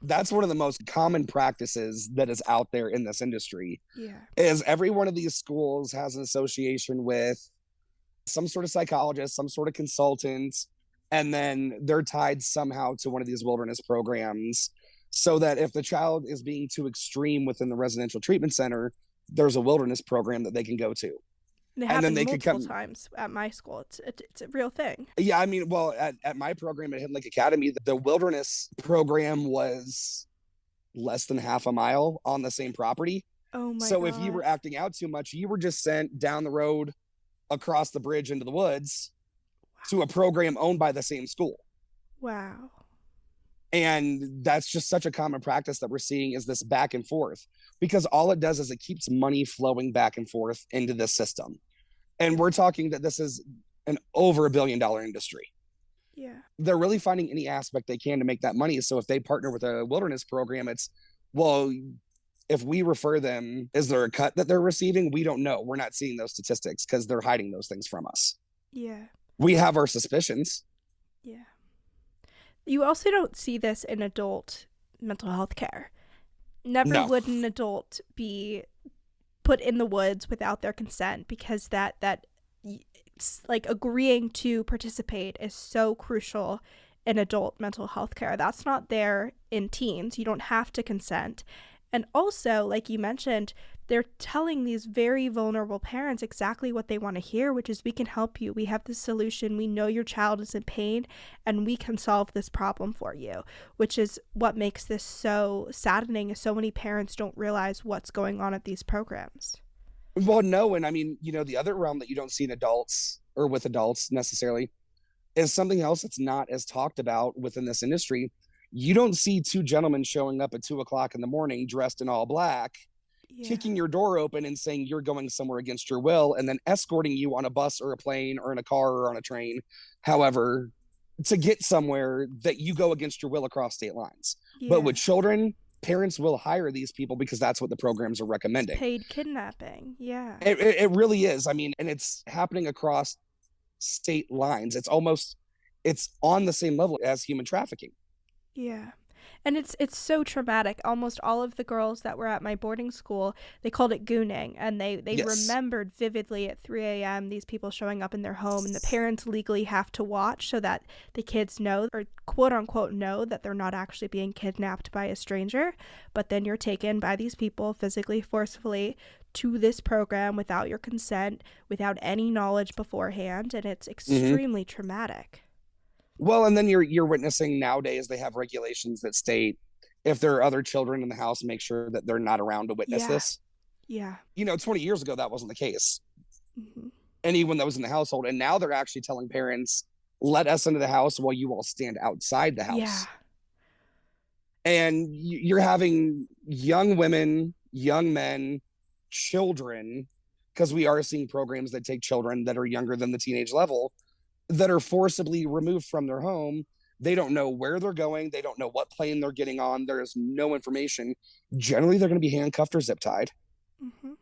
that's one of the most common practices that is out there in this industry. Yeah. Is every one of these schools has an association with some sort of psychologist, some sort of consultant, and then they're tied somehow to one of these wilderness programs so that if the child is being too extreme within the residential treatment center, there's a wilderness program that they can go to. It happened multiple times at my school. It's a real thing. Yeah, I mean, well, at my program at Hidden Lake Academy, the wilderness program was less than half a mile on the same property. Oh my So God. if you were acting out too much, you were just sent down the road across the bridge into the woods to a program owned by the same school. Wow. And that's just such a common practice that we're seeing, is this back and forth, because all it does is it keeps money flowing back and forth into this system. And Yeah. we're talking that this is an over $1 billion industry. Yeah. They're really finding any aspect they can to make that money. So if they partner with a wilderness program, it's, well, if we refer them, is there a cut that they're receiving? We don't know. We're not seeing those statistics because they're hiding those things from us. Yeah. We have our suspicions. Yeah. You also don't see this in adult mental health care. Never No. would an adult be put in the woods without their consent, because that like agreeing to participate is so crucial in adult mental health care. That's not there in teens. You don't have to consent. And also, like you mentioned, they're telling these very vulnerable parents exactly what they want to hear, which is, we can help you. We have the solution. We know your child is in pain, and we can solve this problem for you, which is what makes this so saddening, is so many parents don't realize what's going on at these programs. Well, no. And I mean, the other realm that you don't see in adults, or with adults necessarily, is something else that's not as talked about within this industry. You don't see two gentlemen showing up at 2 o'clock in the morning dressed in all black, Yeah. kicking your door open and saying you're going somewhere against your will, and then escorting you on a bus or a plane or in a car or on a train, however, to get somewhere that you go against your will across state lines. Yeah. But with children, parents will hire these people because that's what the programs are recommending. It's paid kidnapping. Yeah. It really is. I mean, and it's happening across state lines. It's on the same level as human trafficking. Yeah. And it's so traumatic. Almost all of the girls that were at my boarding school, they called it gooning, and they Yes. remembered vividly at 3 a.m. these people showing up in their home, and the parents legally have to watch so that the kids know, or quote unquote know, that they're not actually being kidnapped by a stranger. But then you're taken by these people physically, forcefully, to this program without your consent, without any knowledge beforehand, and it's extremely traumatic. Well, and then you're witnessing nowadays they have regulations that state, if there are other children in the house, make sure that they're not around to witness Yeah. this. Yeah. 20 years ago that wasn't the case. Mm-hmm. Anyone that was in the household, and now they're actually telling parents, let us into the house while you all stand outside the house. Yeah. And you're having young women, young men, children, because we are seeing programs that take children that are younger than the teenage level, that are forcibly removed from their home. They don't know where they're going. They don't know what plane they're getting on. There is no information. Generally, they're going to be handcuffed or zip tied. Mm-hmm.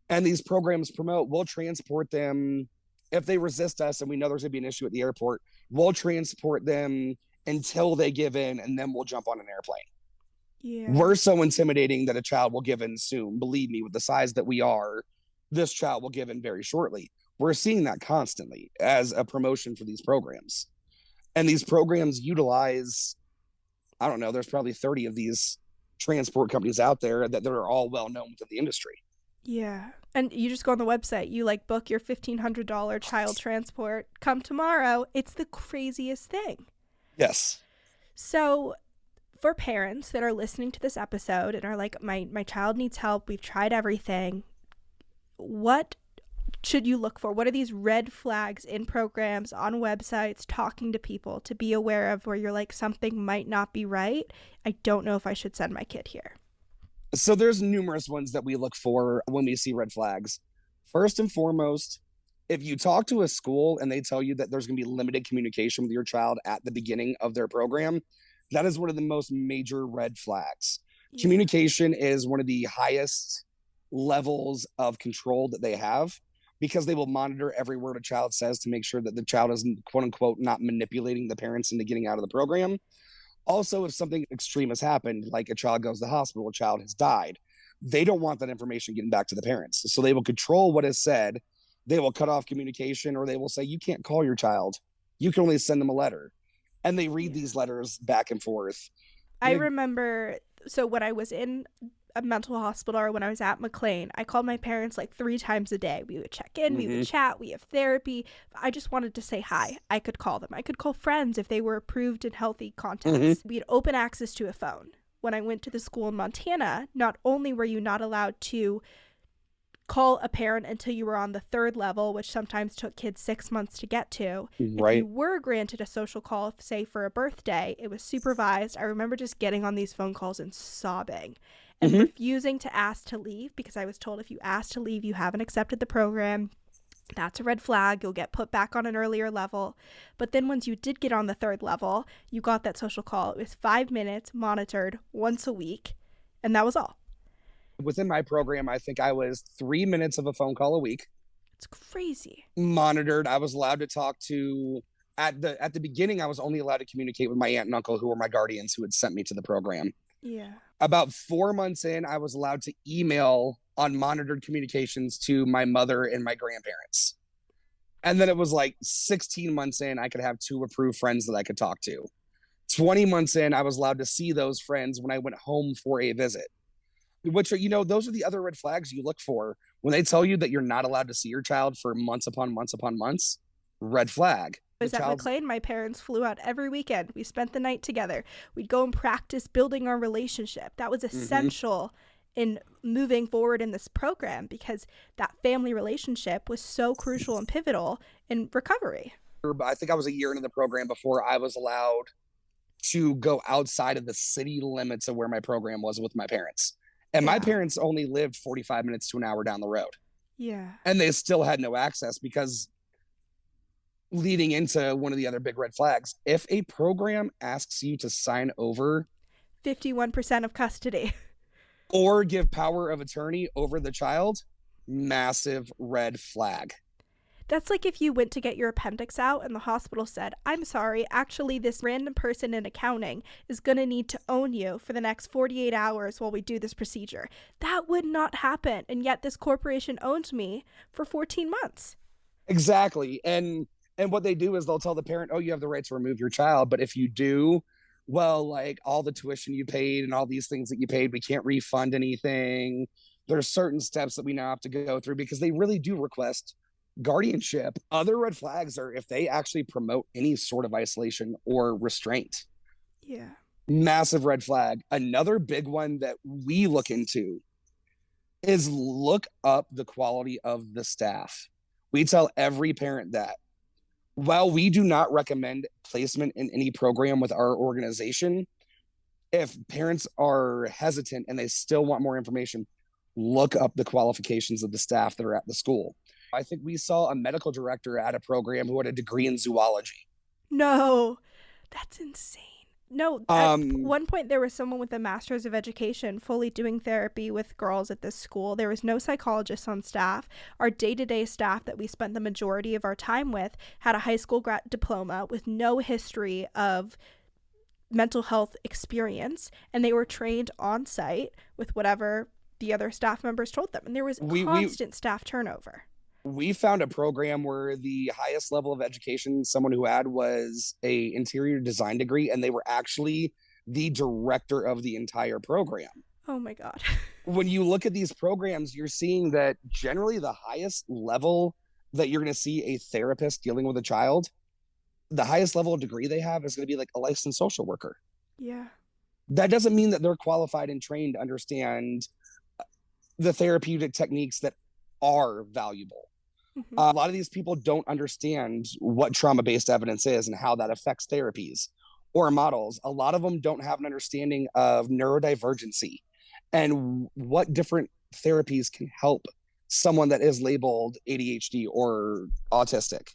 And these programs promote, we'll transport them. If they resist us and we know there's going to be an issue at the airport, we'll transport them until they give in, and then we'll jump on an airplane. Yeah. We're so intimidating that a child will give in soon. Believe me, with the size that we are, this child will give in very shortly. We're seeing that constantly as a promotion for these programs. And these programs utilize, I don't know, there's probably 30 of these transport companies out there that are all well known within the industry. Yeah. And you just go on the website, you book your $1,500 child transport, come tomorrow. It's the craziest thing. Yes. So for parents that are listening to this episode and are like, my child needs help, we've tried everything, what should you look for? What are these red flags in programs, on websites, talking to people to be aware of, where you're like, something might not be right? I don't know if I should send my kid here. So there's numerous ones that we look for when we see red flags. First and foremost, if you talk to a school and they tell you that there's going to be limited communication with your child at the beginning of their program, that is one of the most major red flags. Yeah. Communication is one of the highest levels of control that they have, because they will monitor every word a child says to make sure that the child is, quote unquote, not manipulating the parents into getting out of the program. Also, if something extreme has happened, like a child goes to the hospital, a child has died, they don't want that information getting back to the parents. So they will control what is said. They will cut off communication, or they will say, you can't call your child. You can only send them a letter. And they read these letters back and forth. I remember, so when I was in a mental hospital, or when I was at McLean, I called my parents 3 times a day. We would check in, we would chat, we have therapy. I just wanted to say hi. I could call them. I could call friends if they were approved and healthy contacts. We had open access to a phone. When I went to the school in Montana, not only were you not allowed to call a parent until you were on the third level, which sometimes took kids 6 months to get to. If you Right. were granted a social call, say for a birthday, it was supervised. I remember just getting on these phone calls and sobbing and Hmm. refusing to ask to leave, because I was told if you ask to leave, you haven't accepted the program. That's a red flag. You'll get put back on an earlier level. But then once you did get on the third level, you got that social call. It was 5 minutes, monitored once a week, and that was all. Within my program, I think I was 3 minutes of a phone call a week, It's crazy. monitored. I was allowed to talk to at the beginning, I was only allowed to communicate with my aunt and uncle, who were my guardians, who had sent me to the program. Yeah. About 4 months in, I was allowed to email on monitored communications to my mother and my grandparents. And then it was like 16 months in, I could have two approved friends that I could talk to. 20 months in, I was allowed to see those friends when I went home for a visit. Which are, those are the other red flags you look for when they tell you that you're not allowed to see your child for months upon months upon months. Red flag. I The was at child's McLean. My parents flew out every weekend. We spent the night together. We'd go and practice building our relationship. That was essential in moving forward in this program, because that family relationship was so crucial and pivotal in recovery. I think I was a year into the program before I was allowed to go outside of the city limits of where my program was with my parents. And my Yeah. parents only lived 45 minutes to an hour down the road. Yeah. And they still had no access, because leading into one of the other big red flags, if a program asks you to sign over 51% of custody. or give power of attorney over the child, massive red flag. That's like if you went to get your appendix out and the hospital said, I'm sorry, actually, this random person in accounting is going to need to own you for the next 48 hours while we do this procedure. That would not happen. And yet this corporation owns me for 14 months. Exactly. And what they do is they'll tell the parent, oh, you have the right to remove your child. But if you do, well, like all the tuition you paid and all these things that you paid, we can't refund anything. There's certain steps that we now have to go through, because they really do request guardianship. Other red flags are if they actually promote any sort of isolation or restraint. Yeah. Massive red flag. Another big one that we look into is look up the quality of the staff. We tell every parent that while we do not recommend placement in any program with our organization, if parents are hesitant and they still want more information, look up the qualifications of the staff that are at the school. I think we saw a medical director at a program who had a degree in zoology. No, that's insane. No, at Um, one point there was someone with a master's of education fully doing therapy with girls at this school. There was no psychologist on staff. Our day-to-day staff that we spent the majority of our time with had a high school diploma with no history of mental health experience, and they were trained on site with whatever the other staff members told them. And there was we constant staff turnover. we found a program where the highest level of education someone who had was a interior design degree, and they were actually the director of the entire program. Oh my God. When you look at these programs, you're seeing that generally the highest level that you're going to see a therapist dealing with a child, the highest level of degree they have is going to be like a licensed social worker. Yeah. That doesn't mean that they're qualified and trained to understand the therapeutic techniques that are valuable. A lot of these people don't understand what trauma-based evidence is and how that affects therapies or models. A lot of them don't have an understanding of neurodivergency and what different therapies can help someone that is labeled ADHD or autistic.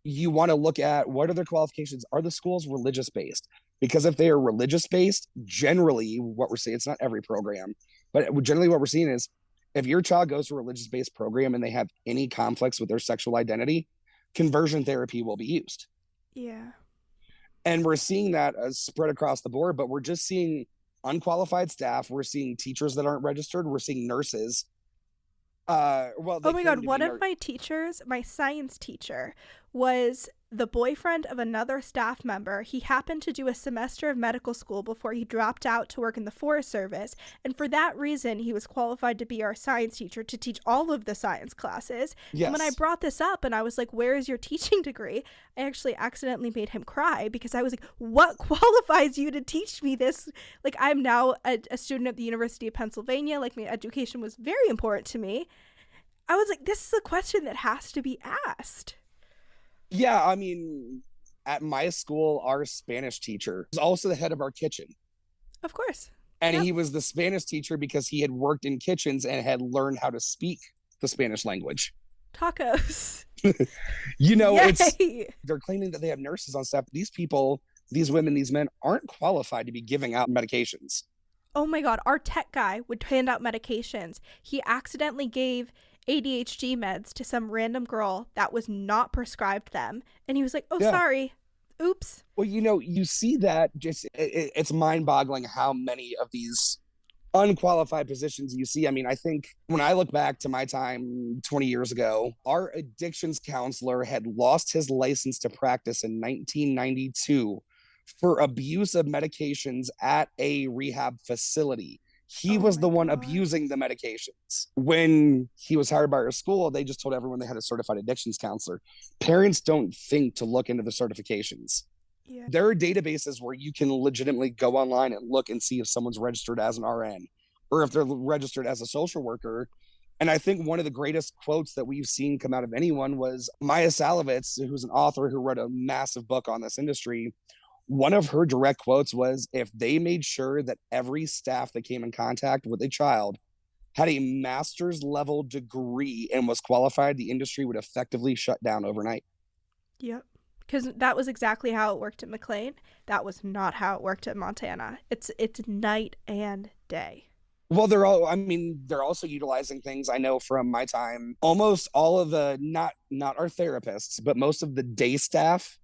You want to look at what are their qualifications. Are the schools religious-based? Because if they are religious-based, generally what we're seeing, it's not every program, but generally what we're seeing is if your child goes to a religious-based program and they have any conflicts with their sexual identity, conversion therapy will be used. Yeah. And we're seeing that as spread across the board, but we're just seeing unqualified staff. We're seeing teachers that aren't registered. We're seeing nurses. Oh my God, one of my teachers, my science teacher, was the boyfriend of another staff member. He happened to do a semester of medical school before he dropped out to work in the Forest Service. And for that reason, he was qualified to be our science teacher, to teach all of the science classes. Yes. And when I brought this up and I was like, where is your teaching degree? I actually accidentally made him cry, because I was like, what qualifies you to teach me this? Like, I'm now a student at the University of Pennsylvania. Like, my education was very important to me. I was like, this is a question that has to be asked. Yeah, I mean, at my school, our Spanish teacher was also the head of our kitchen. Of course. And Yep. he was the Spanish teacher because he had worked in kitchens and had learned how to speak the Spanish language. Tacos. It's Yay. they're claiming that they have nurses on staff. These people, these women, these men aren't qualified to be giving out medications. Oh my God, our tech guy would hand out medications. He accidentally gave ADHD meds to some random girl that was not prescribed them. And he was like, oh, Yeah. sorry. Oops. Well, you see that just it's mind boggling how many of these unqualified positions you see. I mean, I think when I look back to my time 20 years ago, our addictions counselor had lost his license to practice in 1992 for abuse of medications at a rehab facility. He Oh was my the one God. abusing the medications. When he was hired by our school, they just told everyone they had a certified addictions counselor. Parents don't think to look into the certifications. Yeah. There are databases where you can legitimately go online and look and see if someone's registered as an RN or if they're registered as a social worker. And I think one of the greatest quotes that we've seen come out of anyone was Maya Salovitz, who's an author who wrote a massive book on this industry. One of her direct quotes was, if they made sure that every staff that came in contact with a child had a master's level degree and was qualified, the industry would effectively shut down overnight. Yep. Because that was exactly how it worked at McLean. That was not how it worked at Montana. It's night and day. Well, they're also utilizing things I know from my time. Almost all of the not our therapists, but most of the day staff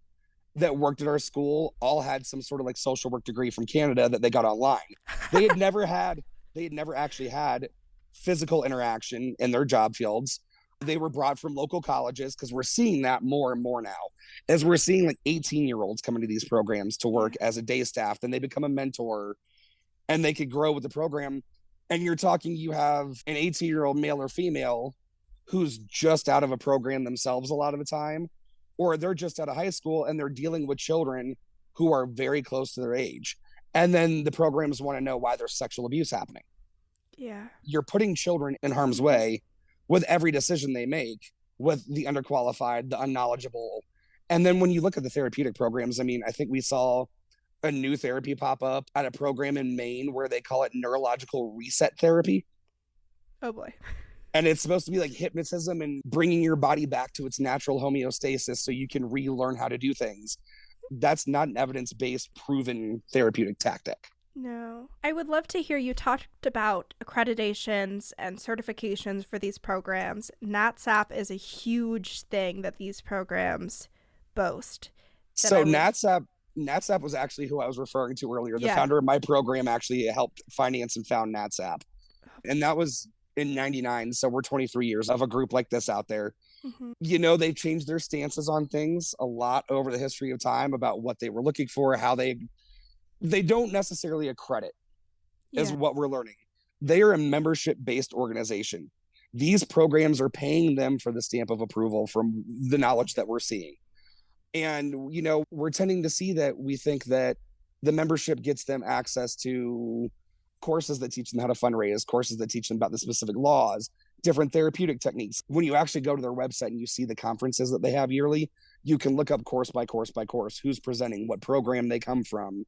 that worked at our school all had some sort of like social work degree from Canada that they got online. They had never actually had physical interaction in their job fields. They were brought from local colleges, because we're seeing that more and more now. As we're seeing like 18-year-olds come into these programs to work as a day staff, then they become a mentor and they could grow with the program. And you're talking, you have an 18-year-old male or female who's just out of a program themselves a lot of the time, or they're just out of high school and they're dealing with children who are very close to their age. And then the programs want to know why there's sexual abuse happening. Yeah. You're putting children in harm's way with every decision they make, with the underqualified, the unknowledgeable. And then when you look at the therapeutic programs, I mean, I think we saw a new therapy pop up at a program in Maine where they call it neurological reset therapy. Oh boy. And it's supposed to be like hypnotism and bringing your body back to its natural homeostasis so you can relearn how to do things. That's not an evidence-based, proven therapeutic tactic. No. I would love to hear you talked about accreditations and certifications for these programs. NATSAP is a huge thing that these programs boast. So NATSAP was actually who I was referring to earlier. The founder of my program actually helped finance and found NATSAP. And that was in 99. So we're 23 years of a group like this out there. Mm-hmm. They've changed their stances on things a lot over the history of time about what they were looking for, how they don't necessarily accredit is what we're learning. They are a membership-based organization. These programs are paying them for the stamp of approval from the knowledge that we're seeing. And, we're tending to see that we think that the membership gets them access to courses that teach them how to fundraise, courses that teach them about the specific laws, different therapeutic techniques. When you actually go to their website and you see the conferences that they have yearly, you can look up course by course by course, who's presenting, what program they come from.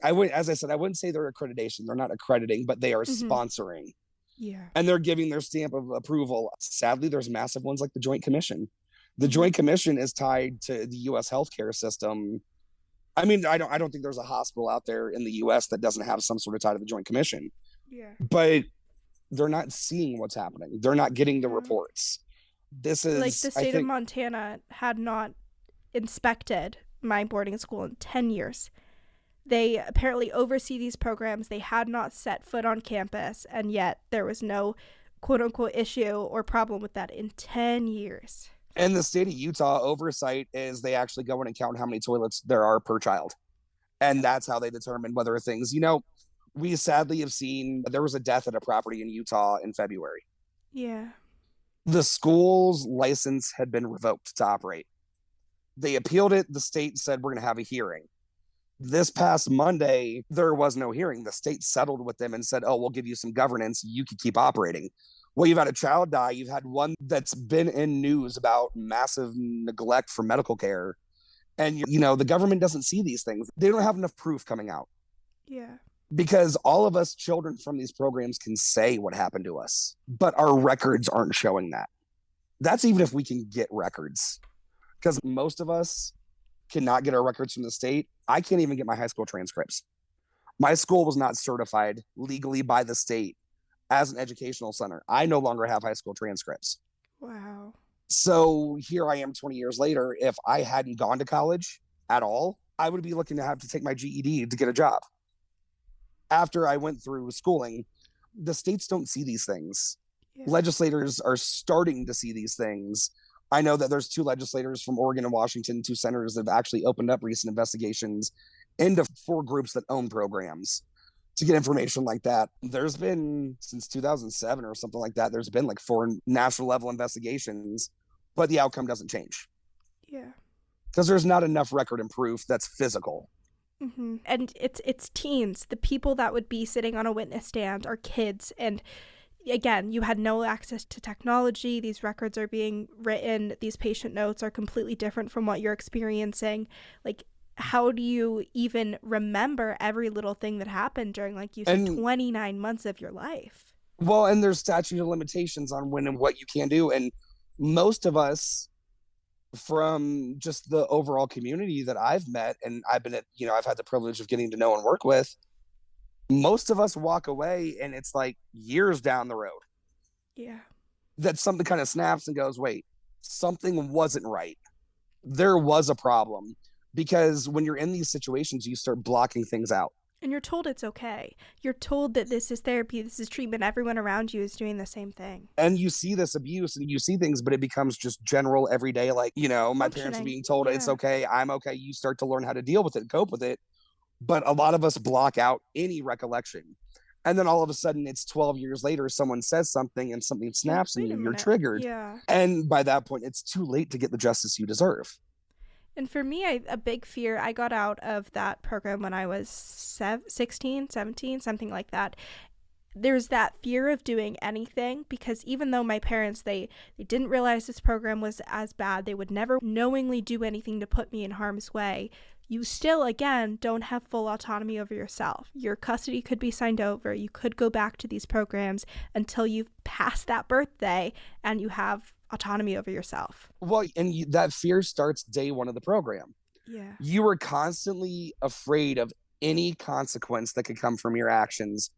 As I said, I wouldn't say they're accreditation. They're not accrediting, but they are sponsoring. Yeah. And they're giving their stamp of approval. Sadly, there's massive ones like the Joint Commission. The Joint Commission is tied to the U.S. healthcare system. I mean, I don't think there's a hospital out there in the U.S. that doesn't have some sort of tie to the Joint Commission. Yeah. But they're not seeing what's happening. They're not getting the reports. This is like the state of Montana had not inspected my boarding school in 10 years. They apparently oversee these programs. They had not set foot on campus, and yet there was no quote-unquote issue or problem with that in 10 years. And the state of Utah oversight is they actually go in and count how many toilets there are per child. And that's how they determine whether things, we sadly have seen, there was a death at a property in Utah in February. Yeah. The school's license had been revoked to operate. They appealed it. The state said, we're going to have a hearing. This past Monday, there was no hearing. The state settled with them and said, oh, we'll give you some governance. You can keep operating. Well, you've had a child die. You've had one that's been in news about massive neglect for medical care. And, the government doesn't see these things. They don't have enough proof coming out Yeah. because all of us children from these programs can say what happened to us, but our records aren't showing that. That's even if we can get records, because most of us cannot get our records from the state. I can't even get my high school transcripts. My school was not certified legally by the state as an educational center. I no longer have high school transcripts. Wow. So here I am 20 years later. If I hadn't gone to college at all, I would be looking to have to take my GED to get a job. After I went through schooling, the states don't see these things. Yeah. Legislators are starting to see these things. I know that there's 2 legislators from Oregon and Washington, 2 senators that have actually opened up recent investigations into 4 groups that own programs to get information like that. There's been, since 2007 or something like that, there's been like 4 national level investigations, but the outcome doesn't change. Yeah. Because there's not enough record and proof that's physical. Mm-hmm. And it's teens. The people that would be sitting on a witness stand are kids. And again, you had no access to technology. These records are being written. These patient notes are completely different from what you're experiencing. Like, how do you even remember every little thing that happened during, like you said, 29 months of your life? Well, and there's statute of limitations on when and what you can do. And most of us, from just the overall community that I've met, and I've been at, I've had the privilege of getting to know and work with, most of us walk away and it's like years down the road. Yeah. That something kind of snaps and goes, wait, something wasn't right. There was a problem. Because when you're in these situations, you start blocking things out. And you're told it's okay. You're told that this is therapy, this is treatment. Everyone around you is doing the same thing. And you see this abuse and you see things, but it becomes just general everyday, like, my parents are being told it's okay, I'm okay. You start to learn how to deal with it, cope with it. But a lot of us block out any recollection. And then all of a sudden it's 12 years later, someone says something and something snaps in you, you're triggered. Yeah. And by that point, it's too late to get the justice you deserve. And for me, a big fear, I got out of that program when I was 16, 17, something like that. There's that fear of doing anything, because even though my parents, they didn't realize this program was as bad, they would never knowingly do anything to put me in harm's way, you still, again, don't have full autonomy over yourself. Your custody could be signed over. You could go back to these programs until you've passed that birthday and you have autonomy over yourself. Well, and that fear starts day 1 of the program. Yeah. You were constantly afraid of any consequence that could come from your actions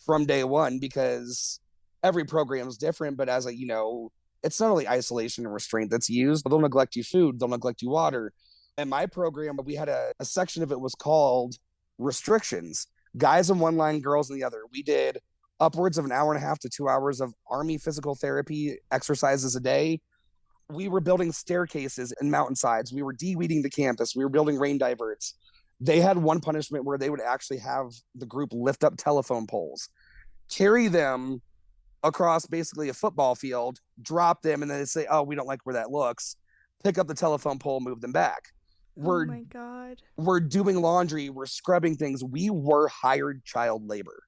from day 1, because every program is different. But as it's not only isolation and restraint that's used, but they'll neglect you food, they'll neglect you water. In my program, we had a section of it was called restrictions. Guys in one line, girls in the other. We did upwards of an hour and a half to 2 hours of Army physical therapy exercises a day. We were building staircases and mountainsides. We were de-weeding the campus. We were building rain diverts. They had one punishment where they would actually have the group lift up telephone poles, carry them across basically a football field, drop them, and then they say, oh, we don't like where that looks. Pick up the telephone pole, move them back. Oh my God. We're doing laundry. We're scrubbing things. We were hired child labor.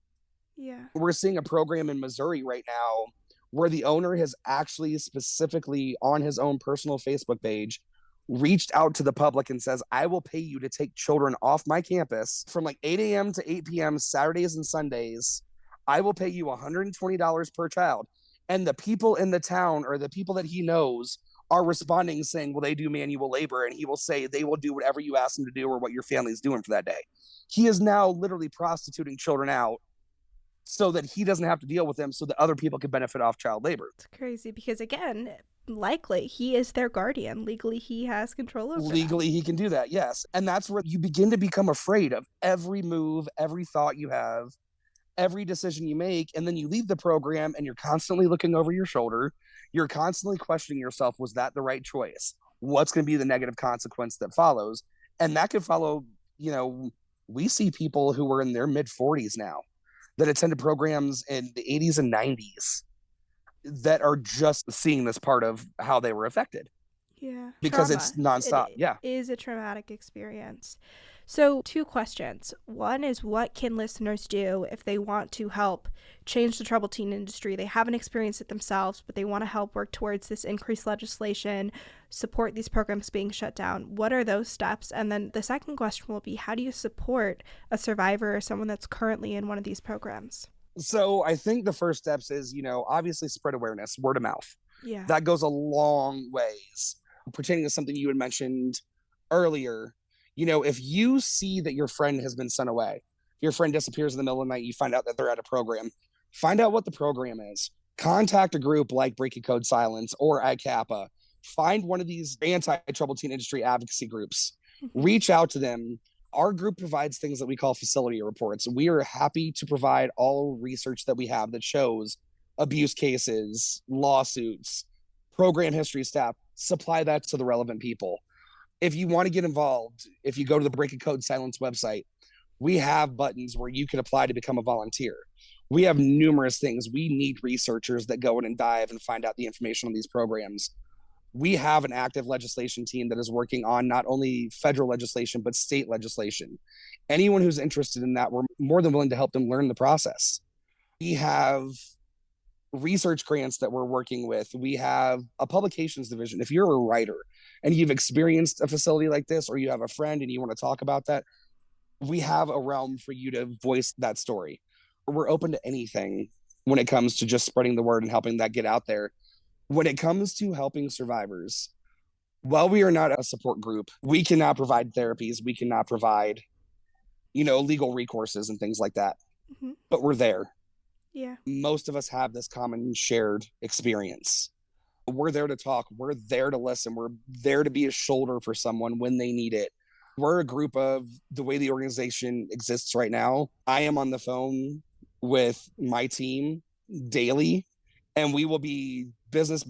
Yeah. We're seeing a program in Missouri right now where the owner has actually specifically on his own personal Facebook page reached out to the public and says, I will pay you to take children off my campus from like 8 a.m. to 8 p.m. Saturdays and Sundays. I will pay you $120 per child. And the people in the town, or the people that he knows, are responding saying, well, they do manual labor. And he will say they will do whatever you ask them to do or what your family's doing for that day. He is now literally prostituting children out so that he doesn't have to deal with them, so that other people can benefit off child labor. It's crazy because, again, likely he is their guardian. Legally, he has control over Legally, them. He can do that, yes. And that's where you begin to become afraid of every move, every thought you have, every decision you make. And then you leave the program and you're constantly looking over your shoulder. You're constantly questioning yourself, was that the right choice? What's going to be the negative consequence that follows? And that could follow, we see people who are in their mid-40s now that attended programs in the 80s and 90s that are just seeing this part of how they were affected. Yeah. Because Trauma. it's nonstop. It is a traumatic experience. So, two questions. One is, what can listeners do if they want to help change the troubled teen industry? They haven't experienced it themselves, but they want to help work towards this increased legislation, support these programs being shut down. What are those steps? And then the second question will be, how do you support a survivor or someone that's currently in one of these programs? So I think the first steps is, obviously spread awareness, word of mouth. Yeah. That goes a long ways. Pertaining to something you had mentioned earlier, if you see that your friend has been sent away, your friend disappears in the middle of the night, you find out that they're at a program, find out what the program is. Contact a group like Breaking Code Silence or ICAPA. Find one of these anti-troubled teen industry advocacy groups. Mm-hmm. Reach out to them. Our group provides things that we call facility reports. We are happy to provide all research that we have that shows abuse cases, lawsuits, program history staff, supply that to the relevant people. If you want to get involved, if you go to the Breaking Code Silence website, we have buttons where you can apply to become a volunteer. We have numerous things. We need researchers that go in and dive and find out the information on these programs. We have an active legislation team that is working on not only federal legislation, but state legislation. Anyone who's interested in that, we're more than willing to help them learn the process. We have research grants that we're working with. We have a publications division. If you're a writer and you've experienced a facility like this, or you have a friend and you want to talk about that, we have a realm for you to voice that story. We're open to anything when it comes to just spreading the word and helping that get out there. When it comes to helping survivors, while we are not a support group, we cannot provide therapies, we cannot provide, legal recourses and things like that. Mm-hmm. But we're there. Yeah. Most of us have this common shared experience. We're there to talk, we're there to listen, we're there to be a shoulder for someone when they need it. We're a group of, the way the organization exists right now, I am on the phone with my team daily, and we will be business,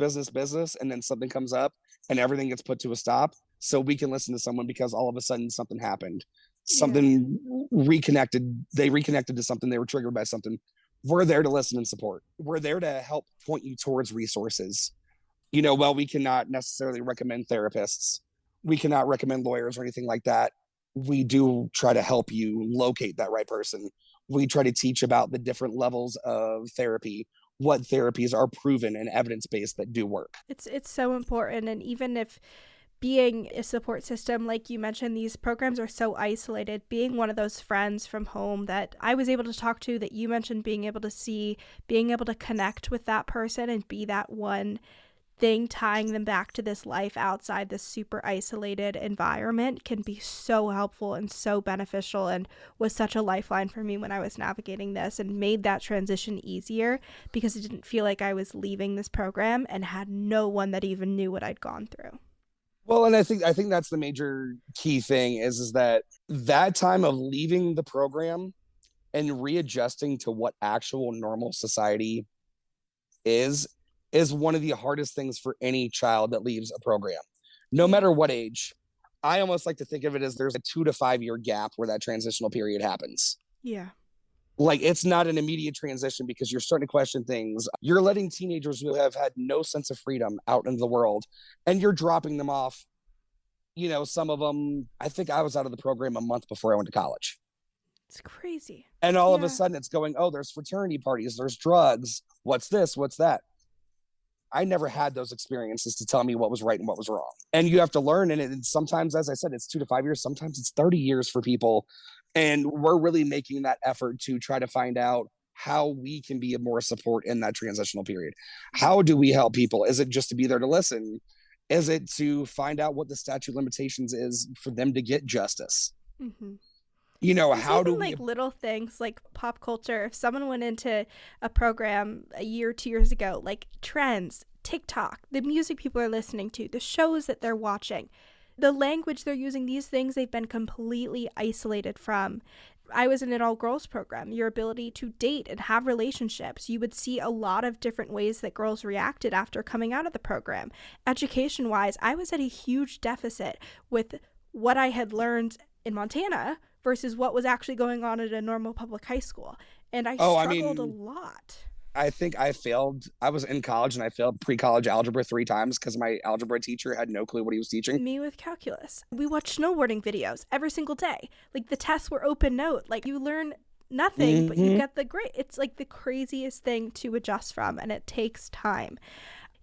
and then something comes up and everything gets put to a stop so we can listen to someone because all of a sudden something happened. Something reconnected. They reconnected to something. They were triggered by something. We're there to listen and support. We're there to help point you towards resources. While we cannot necessarily recommend therapists, we cannot recommend lawyers or anything like that, we do try to help you locate that right person. We try to teach about the different levels of therapy, what therapies are proven and evidence-based that do work. It's so important. And even if being a support system, like you mentioned, these programs are so isolated, being one of those friends from home that I was able to talk to, that you mentioned, being able to see, being able to connect with that person and be that one thing tying them back to this life outside this super isolated environment can be so helpful and so beneficial, and was such a lifeline for me when I was navigating this, and made that transition easier because it didn't feel like I was leaving this program and had no one that even knew what I'd gone through. Well, and I think that's the major key thing is that time of leaving the program and readjusting to what actual normal society is one of the hardest things for any child that leaves a program, no matter what age. I almost like to think of it as there's a 2 to 5 year gap where that transitional period happens. Yeah. Like, it's not an immediate transition because you're starting to question things. You're letting teenagers who have had no sense of freedom out into the world, and you're dropping them off. Some of them, I think I was out of the program a month before I went to college. It's crazy. And all of a sudden it's going, oh, there's fraternity parties, there's drugs. What's this? What's that? I never had those experiences to tell me what was right and what was wrong. And you have to learn. And sometimes, as I said, it's 2 to 5 years. Sometimes it's 30 years for people. And we're really making that effort to try to find out how we can be of more support in that transitional period. How do we help people? Is it just to be there to listen? Is it to find out what the statute of limitations is for them to get justice? Mm-hmm. How do we, like little things like pop culture? If someone went into a program a year or 2 years ago, like trends, TikTok, the music people are listening to, the shows that they're watching, the language they're using, these things they've been completely isolated from. I was in an all-girls program. Your ability to date and have relationships, you would see a lot of different ways that girls reacted after coming out of the program. Education-wise, I was at a huge deficit with what I had learned in Montana versus what was actually going on at a normal public high school. And I struggled a lot. I think I failed. I was in college and I failed pre-college algebra 3 times because my algebra teacher had no clue what he was teaching. Me with calculus. We watch snowboarding videos every single day. Like, the tests were open note. Like, you learn nothing, but you get the grade. It's like the craziest thing to adjust from, and it takes time.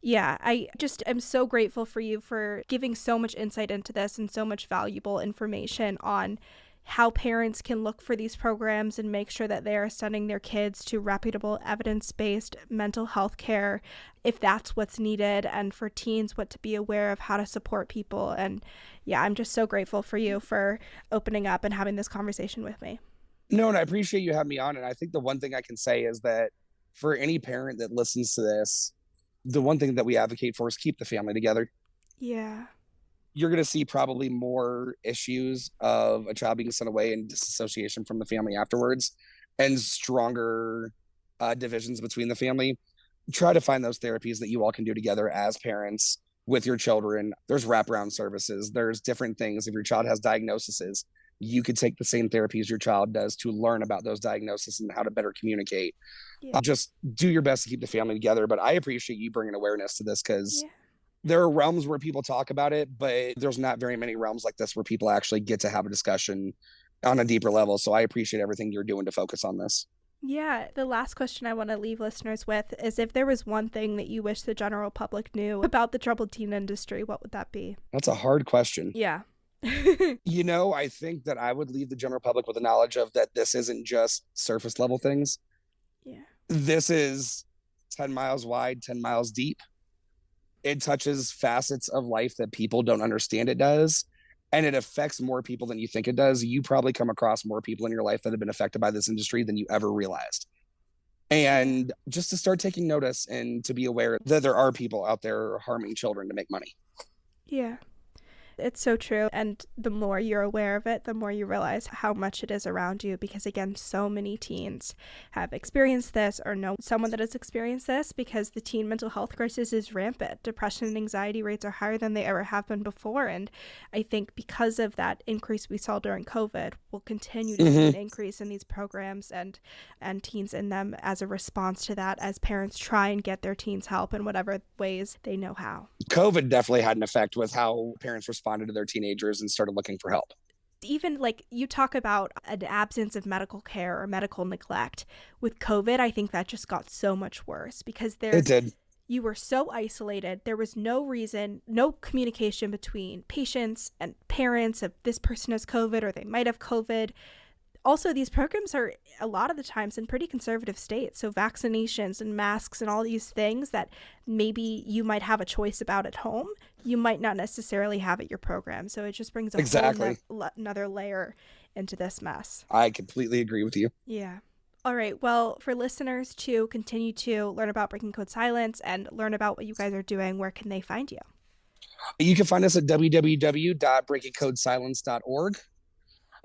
Yeah, I just am so grateful for you for giving so much insight into this and so much valuable information on how parents can look for these programs and make sure that they are sending their kids to reputable, evidence-based mental health care if that's what's needed, and for teens what to be aware of, how to support people. And yeah, I'm just so grateful for you for opening up and having this conversation with me. No, and I appreciate you having me on. And I think the one thing I can say is that for any parent that listens to this, the one thing that we advocate for is keep the family together. Yeah. You're going to see probably more issues of a child being sent away and disassociation from the family afterwards, and stronger divisions between the family. Try to find those therapies that you all can do together as parents with your children. There's wraparound services. There's different things. If your child has diagnoses, you could take the same therapies your child does to learn about those diagnoses and how to better communicate. Yeah. Just do your best to keep the family together. But I appreciate you bringing awareness to this, because there are realms where people talk about it, but there's not very many realms like this where people actually get to have a discussion on a deeper level. So I appreciate everything you're doing to focus on this. Yeah, the last question I want to leave listeners with is, if there was one thing that you wish the general public knew about the troubled teen industry, what would that be? That's a hard question. Yeah. I think that I would leave the general public with the knowledge of that this isn't just surface level things. Yeah. This is 10 miles wide, 10 miles deep. It touches facets of life that people don't understand it does, and it affects more people than you think it does. You probably come across more people in your life that have been affected by this industry than you ever realized. And just to start taking notice and to be aware that there are people out there harming children to make money. Yeah. It's so true. And the more you're aware of it, the more you realize how much it is around you. Because again, so many teens have experienced this or know someone that has experienced this, because the teen mental health crisis is rampant. Depression and anxiety rates are higher than they ever have been before. And I think because of that increase we saw during COVID, we'll continue to see an increase in these programs and teens in them as a response to that, as parents try and get their teens help in whatever ways they know how. COVID definitely had an effect with how parents responded to their teenagers and started looking for help. Even like you talk about an absence of medical care or medical neglect. With COVID, I think that just got so much worse, because It did. You were so isolated. There was no reason, no communication between patients and parents of this person has COVID or they might have COVID. Also, these programs are a lot of the times in pretty conservative states. So vaccinations and masks and all these things that maybe you might have a choice about at home, you might not necessarily have at your program. So it just brings a whole another layer into this mess. I completely agree with you. Yeah. All right. Well, for listeners to continue to learn about Breaking Code Silence and learn about what you guys are doing, where can they find you? You can find us at www.breakingcodesilence.org.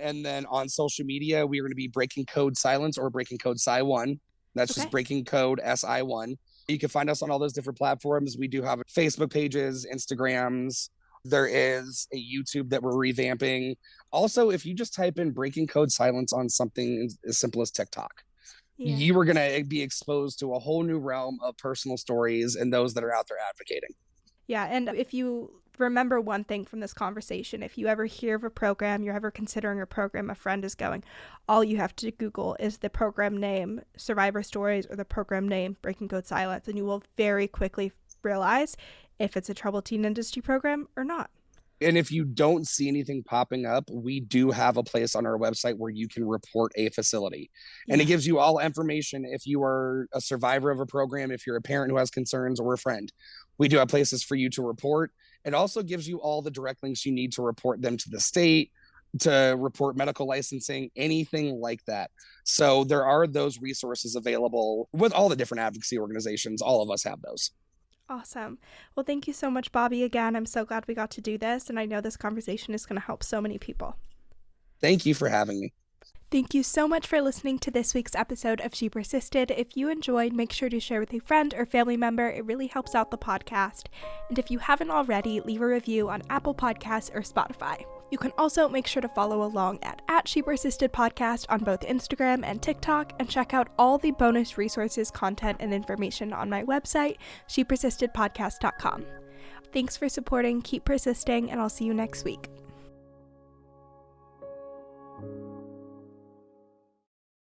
And then on social media, we are going to be Breaking Code Silence or Breaking Code Sci1. That's just Breaking Code SI1. You can find us on all those different platforms. We do have Facebook pages, Instagrams. There is a YouTube that we're revamping. Also, if you just type in Breaking Code Silence on something as simple as TikTok, you are going to be exposed to a whole new realm of personal stories and those that are out there advocating. Yeah, and if you remember one thing from this conversation, if you ever hear of a program, you're ever considering a program, a friend is going, all you have to Google is the program name Survivor Stories or the program name Breaking Code Silence, and you will very quickly realize if it's a troubled teen industry program or not. And if you don't see anything popping up, we do have a place on our website where you can report a facility. And it gives you all information if you are a survivor of a program, if you're a parent who has concerns, or a friend. We do have places for you to report. It also gives you all the direct links you need to report them to the state, to report medical licensing, anything like that. So there are those resources available with all the different advocacy organizations. All of us have those. Awesome. Well, thank you so much, Bobby. Again, I'm so glad we got to do this, and I know this conversation is going to help so many people. Thank you for having me. Thank you so much for listening to this week's episode of She Persisted. If you enjoyed, make sure to share with a friend or family member. It really helps out the podcast. And if you haven't already, leave a review on Apple Podcasts or Spotify. You can also make sure to follow along at She Persisted Podcast on both Instagram and TikTok, and check out all the bonus resources, content, and information on my website, shepersistedpodcast.com. Thanks for supporting, keep persisting, and I'll see you next week.